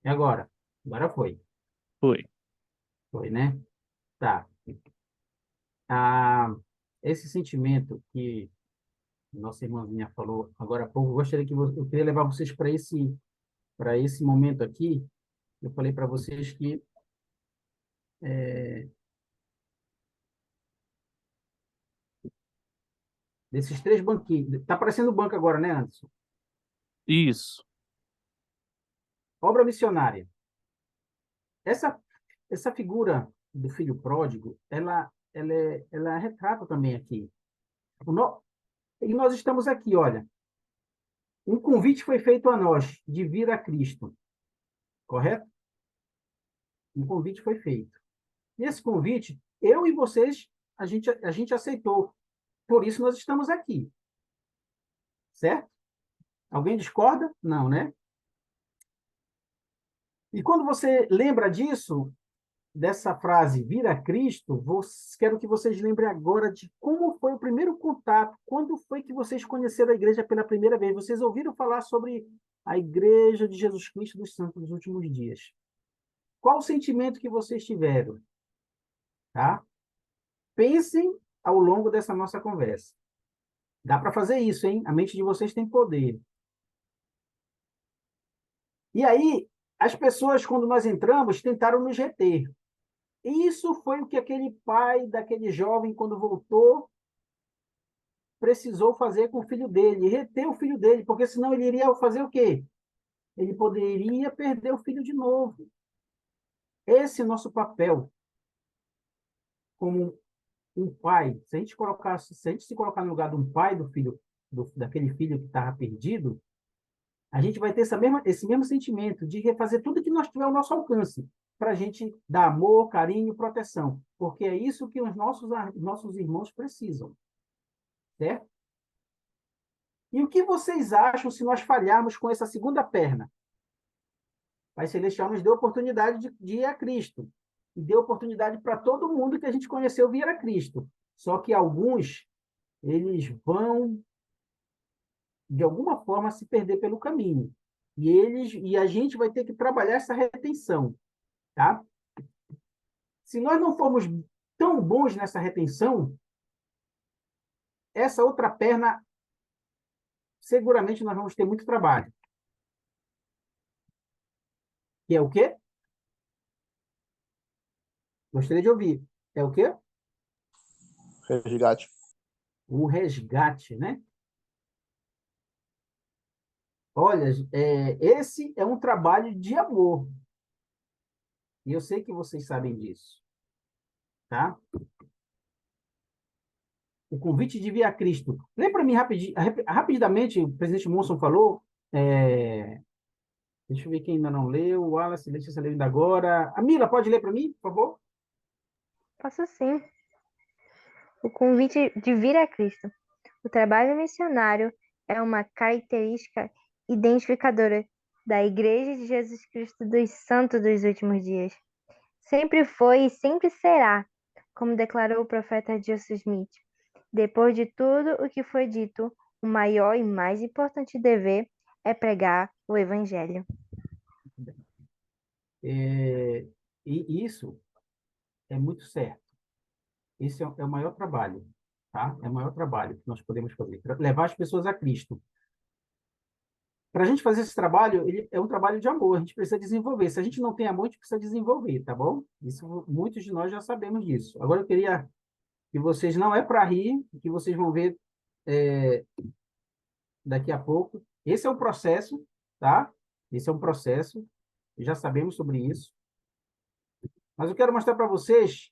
C: E agora? Agora foi.
A: Foi.
C: Foi, né? Tá. Ah, esse sentimento que nossa irmãzinha falou agora há pouco, eu gostaria que eu queria levar vocês para esse momento aqui. Eu falei para vocês que desses três banquinhos, tá aparecendo o banco agora, né, Anderson?
A: Isso.
C: Obra missionária. Essa essa figura do filho pródigo, ela retrata também aqui. O no- E nós estamos aqui, olha. Um convite foi feito a nós de vir a Cristo, correto? Um convite foi feito. Nesse convite, eu e vocês, a gente aceitou. Por isso nós estamos aqui. Certo? Alguém discorda? Não, né? E quando você lembra disso, dessa frase, vir a Cristo, quero que vocês lembrem agora de como foi o primeiro contato, quando foi que vocês conheceram a igreja pela primeira vez. Vocês ouviram falar sobre a Igreja de Jesus Cristo dos Santos dos Últimos Dias. Qual o sentimento que vocês tiveram? Tá? Pensem ao longo dessa nossa conversa. Dá para fazer isso, hein? A mente de vocês tem poder. E aí, as pessoas, quando nós entramos, tentaram nos reter. Isso foi o que aquele pai daquele jovem, quando voltou, precisou fazer com o filho dele, reter o filho dele, porque senão ele iria fazer o quê? Ele poderia perder o filho de novo. Esse é o nosso papel como um pai. Se a gente se colocar no lugar de um pai do filho, daquele filho que estava perdido, a gente vai ter esse mesmo sentimento de fazer tudo que nós tiver ao nosso alcance para a gente dar amor, carinho, proteção, porque é isso que os nossos irmãos precisam, certo? E o que vocês acham se nós falharmos com essa segunda perna? Pai Celestial nos deu a oportunidade de ir a Cristo. E deu oportunidade para todo mundo que a gente conheceu vir a Cristo. Só que alguns, eles vão, de alguma forma, se perder pelo caminho. E a gente vai ter que trabalhar essa retenção. Tá? Se nós não formos tão bons nessa retenção, essa outra perna, seguramente nós vamos ter muito trabalho. Que é o quê? Gostaria de ouvir. É o quê?
D: Resgate.
C: O resgate, né? Olha, esse é um trabalho de amor. E eu sei que vocês sabem disso. Tá? O convite de vir a Cristo. Lembra me rapidamente, o presidente Monson falou. Deixa eu ver quem ainda não leu. O Wallace, deixa eu ler ainda agora. A Mila, pode ler para mim, por favor?
B: Posso sim. O convite de vir a Cristo. O trabalho missionário é uma característica identificadora da Igreja de Jesus Cristo dos Santos dos Últimos Dias. Sempre foi e sempre será, como declarou o profeta Joseph Smith. Depois de tudo o que foi dito, o maior e mais importante dever é pregar o Evangelho.
C: E isso é muito certo. Esse é o maior trabalho, tá? É o maior trabalho que nós podemos fazer, levar as pessoas a Cristo. Para a gente fazer esse trabalho, ele é um trabalho de amor, a gente precisa desenvolver. Se a gente não tem amor, a gente precisa desenvolver, tá bom? Isso, muitos de nós já sabemos disso. Agora, eu queria que vocês, não é para rir, que vocês vão ver daqui a pouco. Esse é um processo, tá? Esse é um processo. já sabemos sobre isso. Mas eu quero mostrar para vocês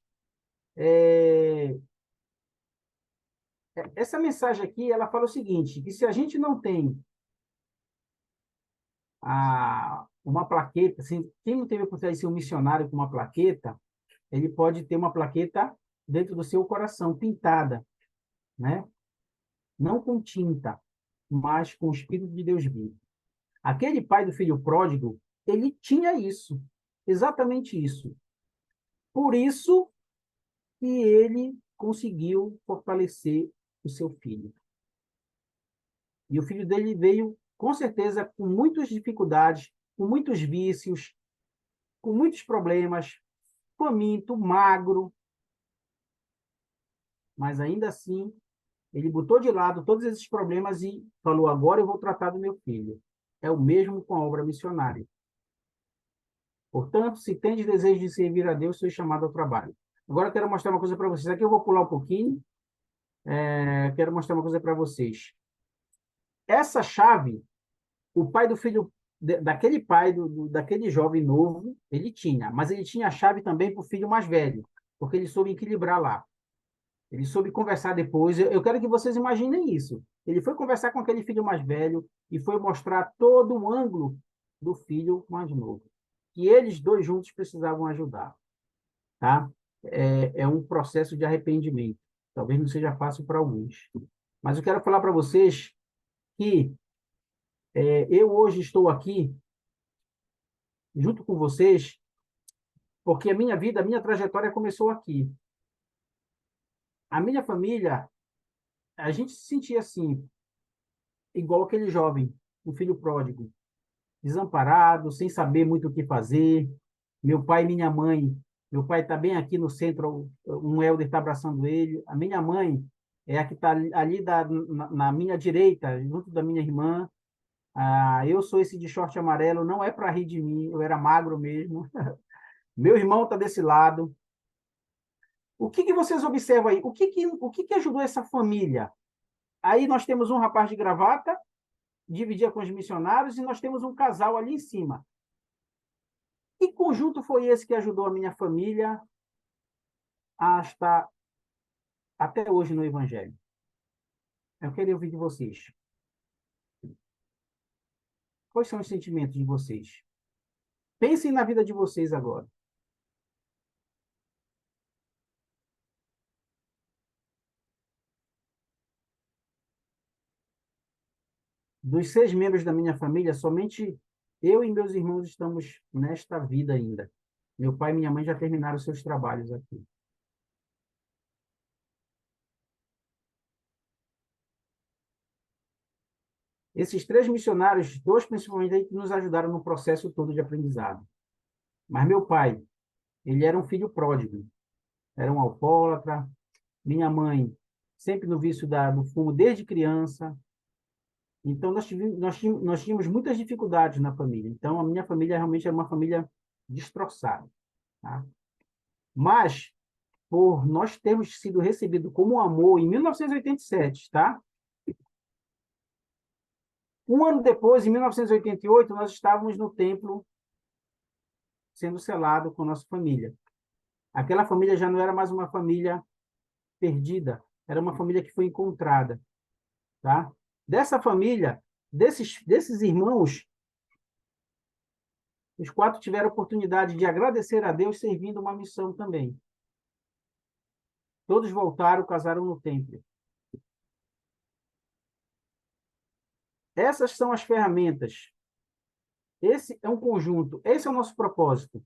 C: essa mensagem aqui, ela fala o seguinte, que se a gente não tem uma plaqueta, assim, quem não teve a oportunidade de ser um missionário com uma plaqueta, ele pode ter uma plaqueta dentro do seu coração, pintada, né? Não com tinta, mas com o Espírito de Deus vivo. Aquele pai do filho pródigo, ele tinha isso, exatamente isso. Por isso que ele conseguiu fortalecer o seu filho. E o filho dele veio, com certeza, com muitas dificuldades, com muitos vícios, com muitos problemas, faminto, magro, mas ainda assim, ele botou de lado todos esses problemas e falou, agora eu vou tratar do meu filho. É o mesmo com a obra missionária. Portanto, se tendes desejo de servir a Deus, sois chamado ao trabalho. Agora eu quero mostrar uma coisa para vocês. Aqui eu vou pular um pouquinho. Quero mostrar uma coisa para vocês. Essa chave, o pai do filho, daquele pai, daquele jovem novo, ele tinha. Mas ele tinha a chave também para o filho mais velho, porque ele soube equilibrar lá. Ele soube conversar depois. Eu quero que vocês imaginem isso. Ele foi conversar com aquele filho mais velho e foi mostrar todo o ângulo do filho mais novo. Que eles dois juntos precisavam ajudar. Tá? É um processo de arrependimento. Talvez não seja fácil para alguns. Mas eu quero falar para vocês que eu hoje estou aqui junto com vocês porque a minha vida, a minha trajetória começou aqui. A minha família, a gente se sentia assim, igual aquele jovem, um filho pródigo, desamparado, sem saber muito o que fazer. Meu pai e minha mãe, meu pai está bem aqui no centro, um Helder está abraçando ele. A minha mãe é a que está ali na minha direita, junto da minha irmã. Eu sou esse de short amarelo, não é para rir de mim, eu era magro mesmo. Meu irmão está desse lado. O que vocês observam aí? O que ajudou essa família? Aí nós temos um rapaz de gravata, dividia com os missionários, e nós temos um casal ali em cima. Que conjunto foi esse que ajudou a minha família a estar até hoje no Evangelho? Eu queria ouvir de vocês. Quais são os sentimentos de vocês? Pensem na vida de vocês agora. Dos 6 membros da minha família, somente eu e meus irmãos estamos nesta vida ainda. Meu pai e minha mãe já terminaram seus trabalhos aqui. Esses 3 missionários, 2 principalmente, aí, que nos ajudaram no processo todo de aprendizado. Mas meu pai, ele era um filho pródigo, era um alcoólatra. Minha mãe, sempre no vício do fumo desde criança. Então, nós tínhamos muitas dificuldades na família. Então, a minha família realmente era uma família destroçada. Tá? Mas, por nós termos sido recebidos como amor em 1987, tá? Um ano depois, em 1988, nós estávamos no templo sendo selado com a nossa família. Aquela família já não era mais uma família perdida, era uma família que foi encontrada. Tá? Dessa família, desses irmãos, os 4 tiveram a oportunidade de agradecer a Deus servindo uma missão também. Todos voltaram, casaram no templo. Essas são as ferramentas. Esse é um conjunto. Esse é o nosso propósito.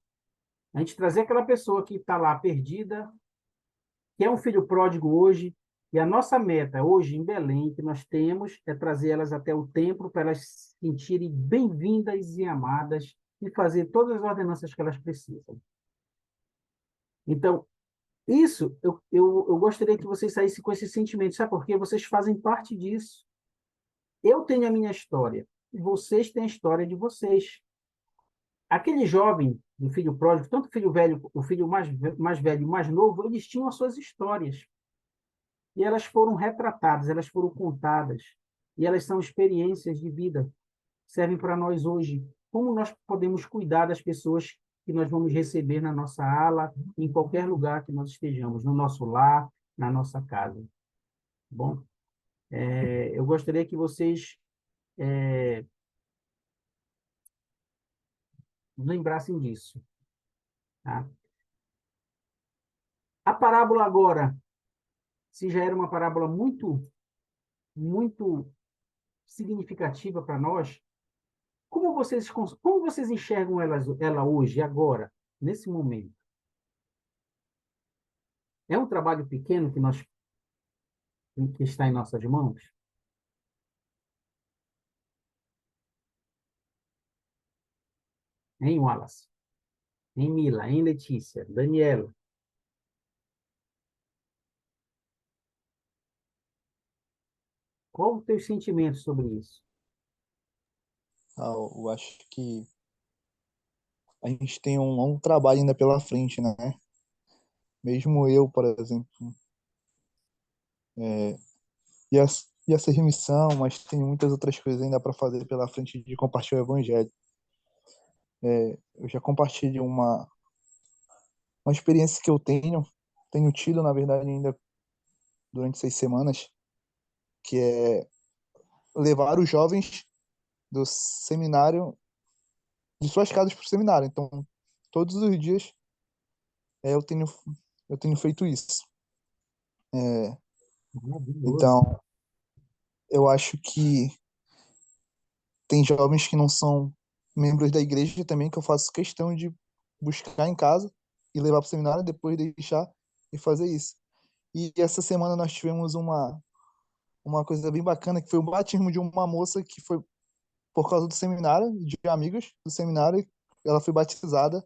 C: A gente trazer aquela pessoa que está lá perdida, que é um filho pródigo hoje, e a nossa meta hoje em Belém, que nós temos, é trazer elas até o templo para elas se sentirem bem-vindas e amadas e fazer todas as ordenanças que elas precisam. Então, isso, eu gostaria que vocês saíssem com esse sentimento. Sabe por quê? Vocês fazem parte disso. Eu tenho a minha história, e vocês têm a história de vocês. Aquele jovem, do filho pródigo, tanto o filho velho, o filho mais velho e mais novo, eles tinham as suas histórias. E elas foram retratadas, elas foram contadas. E elas são experiências de vida. Servem para nós hoje. como nós podemos cuidar das pessoas que nós vamos receber na nossa ala, em qualquer lugar que nós estejamos, no nosso lar, na nossa casa. Tá bom? Eu gostaria que vocês lembrassem disso. Tá? A parábola agora, se já era uma parábola muito significativa para nós, como vocês enxergam ela hoje, agora, nesse momento? É um trabalho pequeno que está em nossas mãos? Em Wallace, em Mila, em Letícia, Daniela. Qual o teu sentimento sobre isso?
D: Eu acho que a gente tem um longo trabalho ainda pela frente, né? Mesmo eu, por exemplo, é, ia ser remissão, mas tem muitas outras coisas ainda para fazer pela frente de compartilhar o evangelho. Eu já compartilho uma experiência que eu tenho tido, na verdade, ainda durante 6 semanas, que é levar os jovens do seminário, de suas casas para o seminário. Então, todos os dias eu tenho feito isso.
C: Maravilhoso.
D: Então, eu acho que tem jovens que não são membros da igreja também, que eu faço questão de buscar em casa e levar para o seminário, depois deixar e fazer isso. E essa semana nós tivemos uma coisa bem bacana, que foi o batismo de uma moça que foi por causa do seminário, de amigos do seminário, ela foi batizada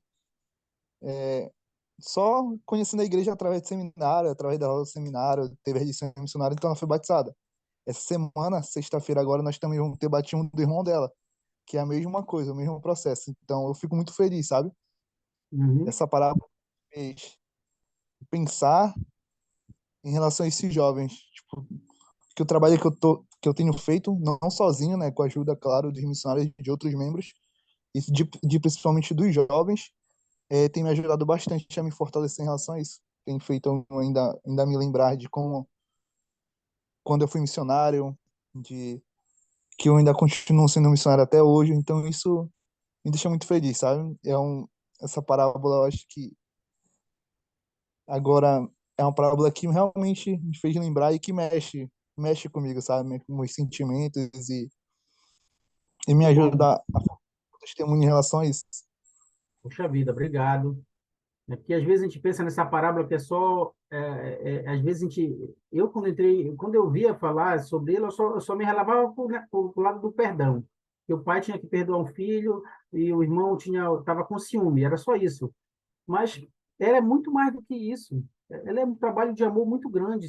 D: só conhecendo a igreja através do seminário, através da aula do seminário, teve a lição missionária, então ela foi batizada. Essa semana, sexta-feira agora, nós também vamos ter batismo do irmão dela, que é a mesma coisa, o mesmo processo. Então eu fico muito feliz, sabe?
C: Uhum.
D: Essa parábola fez pensar em relação a esses jovens, tipo, que o trabalho que eu tenho feito, não sozinho, né, com a ajuda, claro, dos missionários e de outros membros, e de principalmente dos jovens, tem me ajudado bastante a me fortalecer em relação a isso. Tem feito eu ainda me lembrar de como, quando eu fui missionário, de que eu ainda continuo sendo missionário até hoje, então isso me deixa muito feliz, sabe? Essa parábola, eu acho que agora é uma parábola que realmente me fez lembrar e que mexe comigo, sabe? Com meus sentimentos e me
C: Que bom.
D: ajuda a formar um testemunho em relação a isso.
C: Poxa vida, obrigado. É porque às vezes a gente pensa nessa parábola que é só, às vezes quando eu via falar sobre ele, eu só me relevava pro lado do perdão. Que o pai tinha que perdoar um filho e o irmão estava com ciúme, era só isso. Mas ela é muito mais do que isso. Ela é um trabalho de amor muito grande.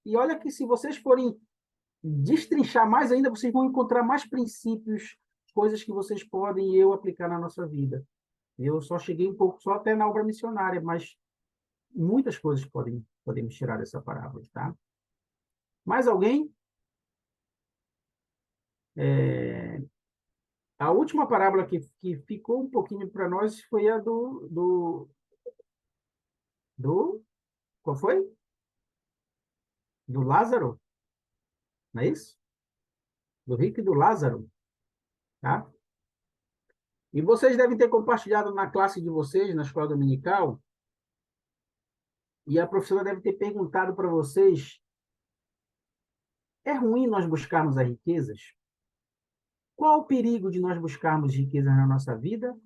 C: E olha que se vocês forem destrinchar mais ainda, vocês vão encontrar mais princípios, coisas que vocês podem e eu aplicar na nossa vida. Eu só cheguei um pouco, só até na obra missionária, mas muitas coisas podemos tirar dessa parábola, tá? Mais alguém? A última parábola que ficou um pouquinho para nós foi a do... Qual foi? Do Lázaro, não é isso? Do rico e do Lázaro, tá? E vocês devem ter compartilhado na classe de vocês, na escola dominical, e a professora deve ter perguntado para vocês: é ruim nós buscarmos as riquezas? Qual o perigo de nós buscarmos riquezas na nossa vida?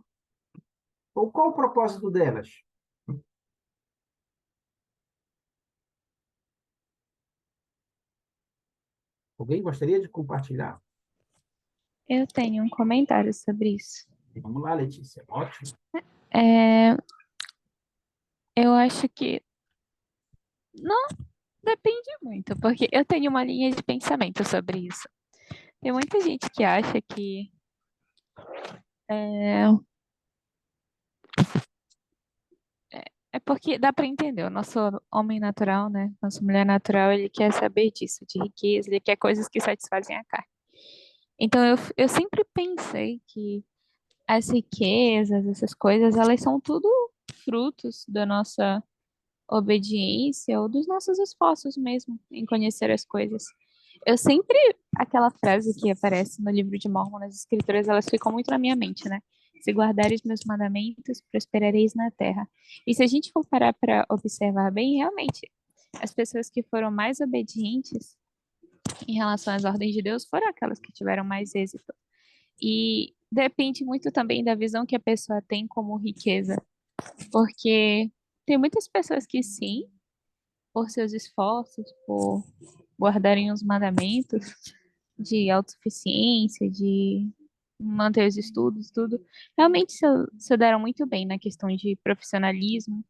C: Ou qual o propósito delas? Alguém gostaria de compartilhar?
F: Eu tenho um comentário sobre isso.
C: Vamos lá, Letícia. Ótimo.
F: É, eu acho que não depende muito, porque eu tenho uma linha de pensamento sobre isso. Tem muita gente que acha que é, é porque dá para entender, o nosso homem natural, né? Nossa mulher natural, ele quer saber disso, de riqueza, ele quer coisas que satisfazem a carne. Então eu sempre pensei que as riquezas, essas coisas, elas são tudo frutos da nossa obediência ou dos nossos esforços mesmo em conhecer as coisas. Eu sempre, aquela frase que aparece no livro de Mórmon, nas escrituras, elas ficam muito na minha mente, né? Se guardareis meus mandamentos, prosperareis na terra. E se a gente for parar para observar bem, realmente, as pessoas que foram mais obedientes em relação às ordens de Deus foram aquelas que tiveram mais êxito. E depende muito também da visão que a pessoa tem como riqueza, porque tem muitas pessoas que sim, por seus esforços, por guardarem os mandamentos de autossuficiência, de manter os estudos, tudo, realmente se deram muito bem na questão de profissionalismo,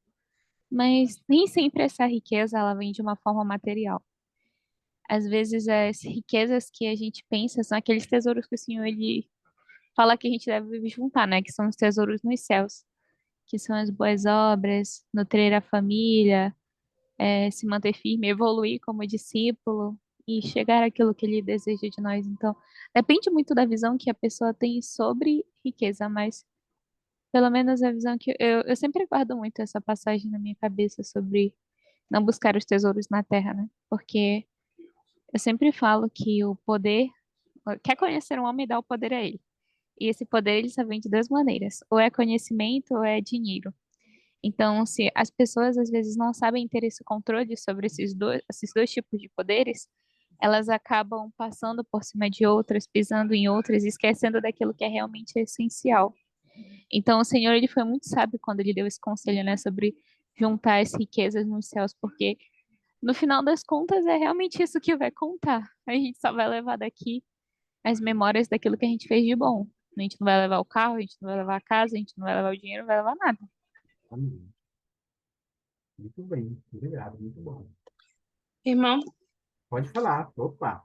F: mas nem sempre essa riqueza ela vem de uma forma material. Às vezes as riquezas que a gente pensa são aqueles tesouros que o Senhor ele fala que a gente deve juntar, né? Que são os tesouros nos céus, que são as boas obras, nutrir a família, se manter firme, evoluir como discípulo e chegar àquilo que ele deseja de nós. Então, depende muito da visão que a pessoa tem sobre riqueza, mas pelo menos a visão que eu sempre guardo muito essa passagem na minha cabeça sobre não buscar os tesouros na terra, né? Porque eu sempre falo que o poder, quer conhecer um homem, dá o poder a ele. E esse poder ele só vem de duas maneiras, ou é conhecimento ou é dinheiro. Então, se as pessoas às vezes não sabem ter esse controle sobre esses dois tipos de poderes, elas acabam passando por cima de outras, pisando em outras, e esquecendo daquilo que é realmente essencial. Então, o Senhor ele foi muito sábio quando ele deu esse conselho, né, sobre juntar as riquezas nos céus, porque no final das contas é realmente isso que vai contar. A gente só vai levar daqui as memórias daquilo que a gente fez de bom. A gente não vai levar o carro, a gente não vai levar a casa, a gente não vai levar o dinheiro, não vai levar nada.
C: Amém. Muito bem, obrigado, muito bom.
E: Irmão,
C: Pode falar. Opa,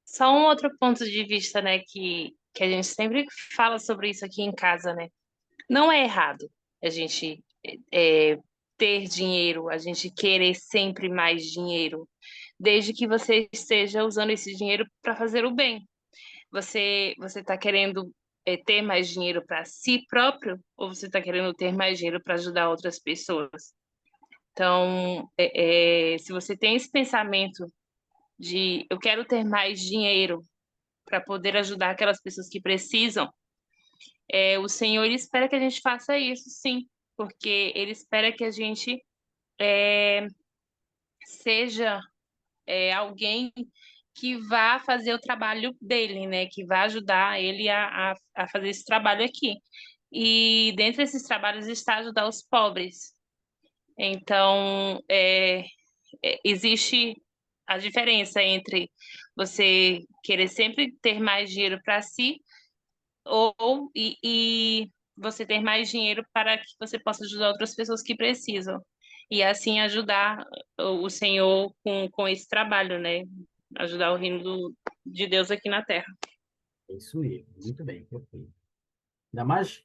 E: só um outro ponto de vista, né, que a gente sempre fala sobre isso aqui em casa, né? Não é errado a gente ter dinheiro, a gente querer sempre mais dinheiro, desde que você esteja usando esse dinheiro para fazer o bem. Você está querendo ter mais dinheiro para si próprio ou você está querendo ter mais dinheiro para ajudar outras pessoas? Então, se você tem esse pensamento de eu quero ter mais dinheiro para poder ajudar aquelas pessoas que precisam, o Senhor ele espera que a gente faça isso, sim, porque Ele espera que a gente é, seja alguém que vá fazer o trabalho dele, né? Que vá ajudar ele a fazer esse trabalho aqui. E dentre esses trabalhos está ajudar os pobres. Então, existe a diferença entre você querer sempre ter mais dinheiro para si e você ter mais dinheiro para que você possa ajudar outras pessoas que precisam. E assim ajudar o Senhor com esse trabalho, né? Ajudar o reino de Deus aqui na Terra.
C: é isso mesmo, muito bem, perfeito. Ainda mais,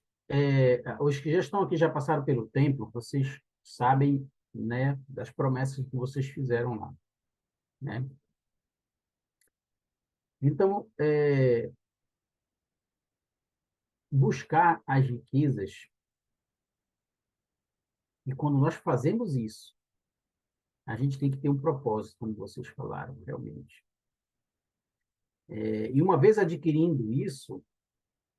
C: os que já estão aqui, já passaram pelo templo, vocês sabem, né, das promessas que vocês fizeram lá, né? Então, buscar as riquezas, e quando nós fazemos isso, a gente tem que ter um propósito, como vocês falaram, realmente. E uma vez adquirindo isso,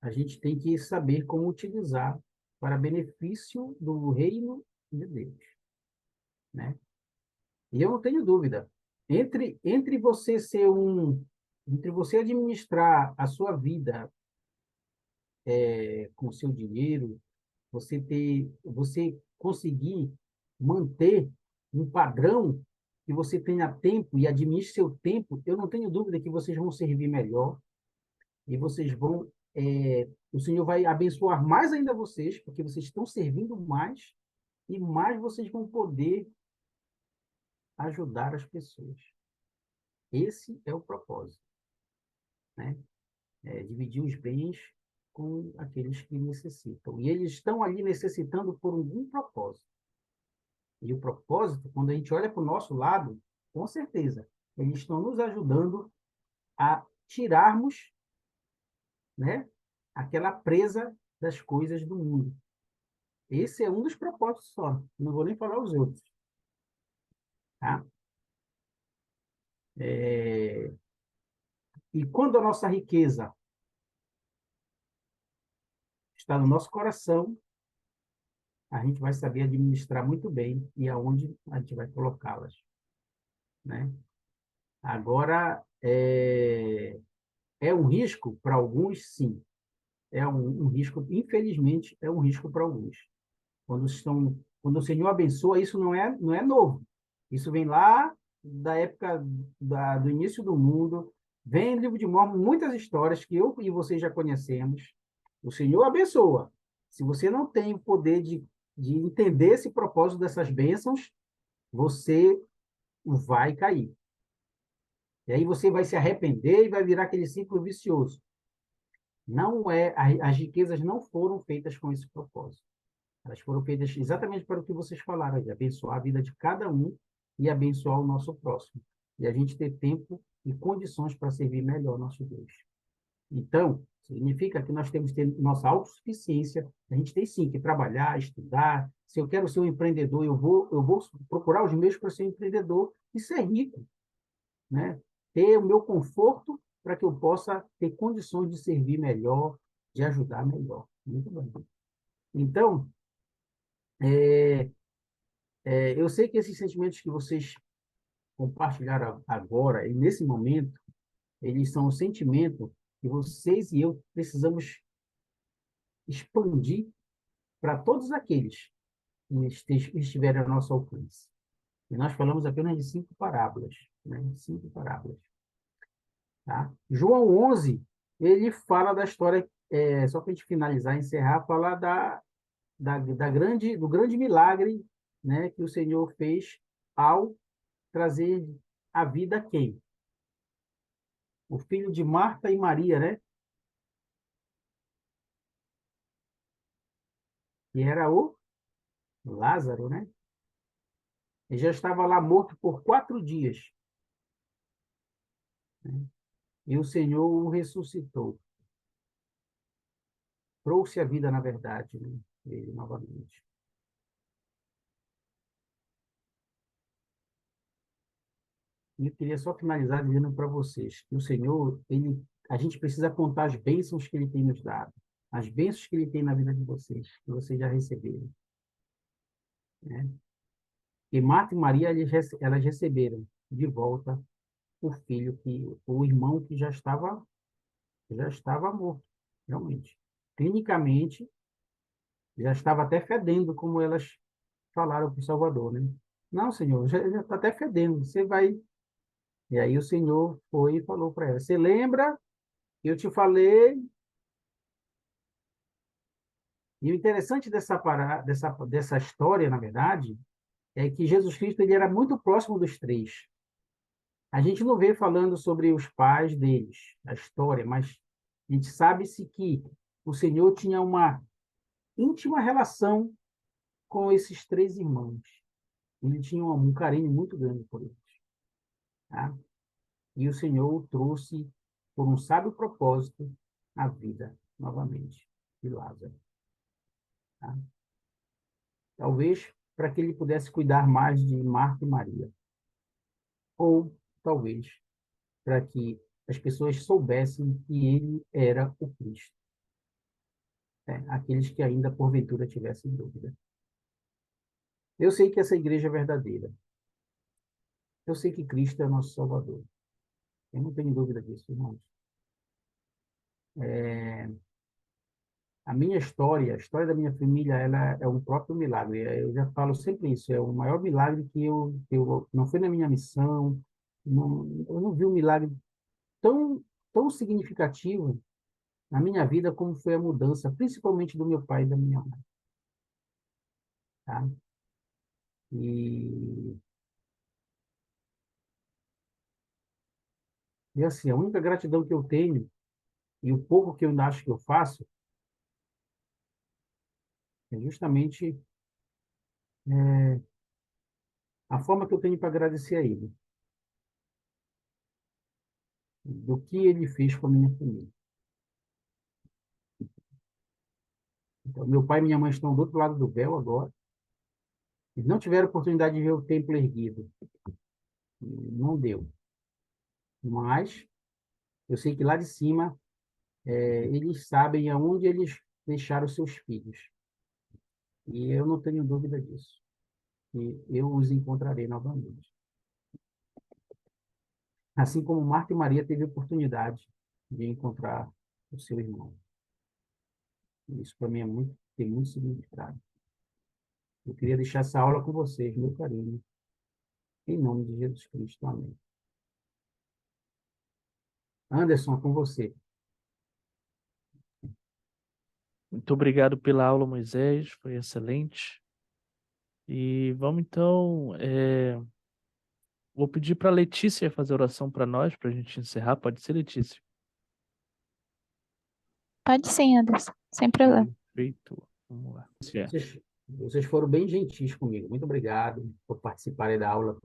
C: a gente tem que saber como utilizar para benefício do reino de Deus, né? E eu não tenho dúvida, entre você ser entre você administrar a sua vida com o seu dinheiro, você conseguir manter um padrão que você tenha tempo e administre seu tempo, eu não tenho dúvida que vocês vão servir melhor e vocês vão, o Senhor vai abençoar mais ainda vocês, porque vocês estão servindo mais e mais vocês vão poder ajudar as pessoas. Esse é o propósito, né? Dividir os bens com aqueles que necessitam. E eles estão ali necessitando por algum propósito. E o propósito, quando a gente olha para o nosso lado, com certeza, eles estão nos ajudando a tirarmos, né, aquela presa das coisas do mundo. Esse é um dos propósitos só. Não vou nem falar os outros. Tá? E quando a nossa riqueza está no nosso coração, a gente vai saber administrar muito bem e aonde a gente vai colocá-las, né? Agora, é um risco para alguns, sim. É um risco, infelizmente, é um risco para alguns. Quando o Senhor abençoa, isso não é novo. Isso vem lá da época do início do mundo. Vem no livro de Mórmon muitas histórias que eu e você já conhecemos. O Senhor abençoa. Se você não tem o poder de entender esse propósito dessas bênçãos, você vai cair. E aí você vai se arrepender e vai virar aquele ciclo vicioso. Não é, as riquezas não foram feitas com esse propósito. Elas foram feitas exatamente para o que vocês falaram, de abençoar a vida de cada um e abençoar o nosso próximo. E a gente ter tempo e condições para servir melhor nosso Deus. Então, significa que nós temos que ter nossa autossuficiência. A gente tem sim que trabalhar, estudar. Se eu quero ser um empreendedor, eu vou procurar os meios para ser um empreendedor e ser rico, né? Ter o meu conforto para que eu possa ter condições de servir melhor, de ajudar melhor. Muito bem. Então, eu sei que esses sentimentos que vocês compartilharam agora e nesse momento, eles são o sentimento que vocês e eu precisamos expandir para todos aqueles que estiverem ao nosso alcance. E nós falamos apenas de 5 parábolas, né? 5 parábolas. Tá? João 11, ele fala da história, só para a gente finalizar e encerrar, falar do grande milagre, né, que o Senhor fez ao trazer a vida a quem? O filho de Marta e Maria, né? Que era o Lázaro, né? Ele já estava lá morto por 4 dias, né? E o Senhor o ressuscitou. Trouxe a vida, na verdade, né? Ele novamente. E eu queria só finalizar dizendo para vocês que o Senhor, a gente precisa contar as bênçãos que Ele tem nos dado, as bênçãos que Ele tem na vida de vocês, que vocês já receberam, né? E Marta e Maria, elas receberam de volta o irmão que já estava morto, realmente. Clinicamente, já estava até fedendo, como elas falaram para o Salvador, né? Não, Senhor, já está até fedendo, você vai. E aí o Senhor foi e falou para ela: Você lembra que eu te falei? E o interessante dessa história, na verdade, é que Jesus Cristo ele era muito próximo dos três. A gente não vê falando sobre os pais deles, a história, mas a gente sabe-se que o Senhor tinha uma íntima relação com esses 3 irmãos. Ele tinha um carinho muito grande por eles. Tá? E o Senhor o trouxe, por um sábio propósito, à vida novamente de Lázaro. Tá? Talvez para que ele pudesse cuidar mais de Marta e Maria. Ou talvez para que as pessoas soubessem que ele era o Cristo. Aqueles que ainda porventura tivessem dúvida. Eu sei que essa igreja é verdadeira. Eu sei que Cristo é nosso Salvador. Eu não tenho dúvida disso, irmãos. A minha história, a história da minha família, ela é um próprio milagre. Eu já falo sempre isso. É o maior milagre que eu não foi na minha missão. Eu não vi um milagre tão, tão significativo na minha vida como foi a mudança, principalmente do meu pai e da minha mãe. Tá? E, e assim, a única gratidão que eu tenho, e o pouco que eu ainda acho que eu faço, é justamente a forma que eu tenho para agradecer a ele, do que ele fez com a minha família. Meu pai e minha mãe estão do outro lado do véu agora. Eles não tiveram oportunidade de ver o templo erguido. Não deu. Mas eu sei que lá de cima eles sabem aonde eles deixaram seus filhos. E eu não tenho dúvida disso. E eu os encontrarei novamente. Assim como Marta e Maria teve oportunidade de encontrar o seu irmão. Isso para mim tem muito significado. Eu queria deixar essa aula com vocês, meu carinho. Em nome de Jesus Cristo. Amém. Anderson, com você.
A: Muito obrigado pela aula, Moisés, foi excelente. E vamos então, vou pedir para a Letícia fazer oração para nós, para a gente encerrar. Pode ser, Letícia?
F: Pode sim, Anderson, sem problema.
A: Perfeito. Vamos lá.
C: Vocês foram bem gentis comigo. Muito obrigado por participarem da aula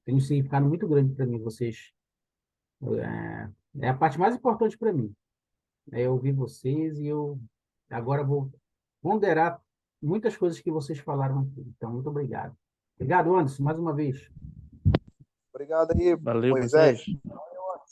C: tem um significado muito grande para mim. Vocês é a parte mais importante para mim. É ouvir vocês e eu agora vou ponderar muitas coisas que vocês falaram aqui. Então, muito obrigado. Obrigado, Anderson, mais uma vez.
D: Obrigado aí,
A: Valeu,
D: Moisés.
A: Moisés.
F: Obrigada.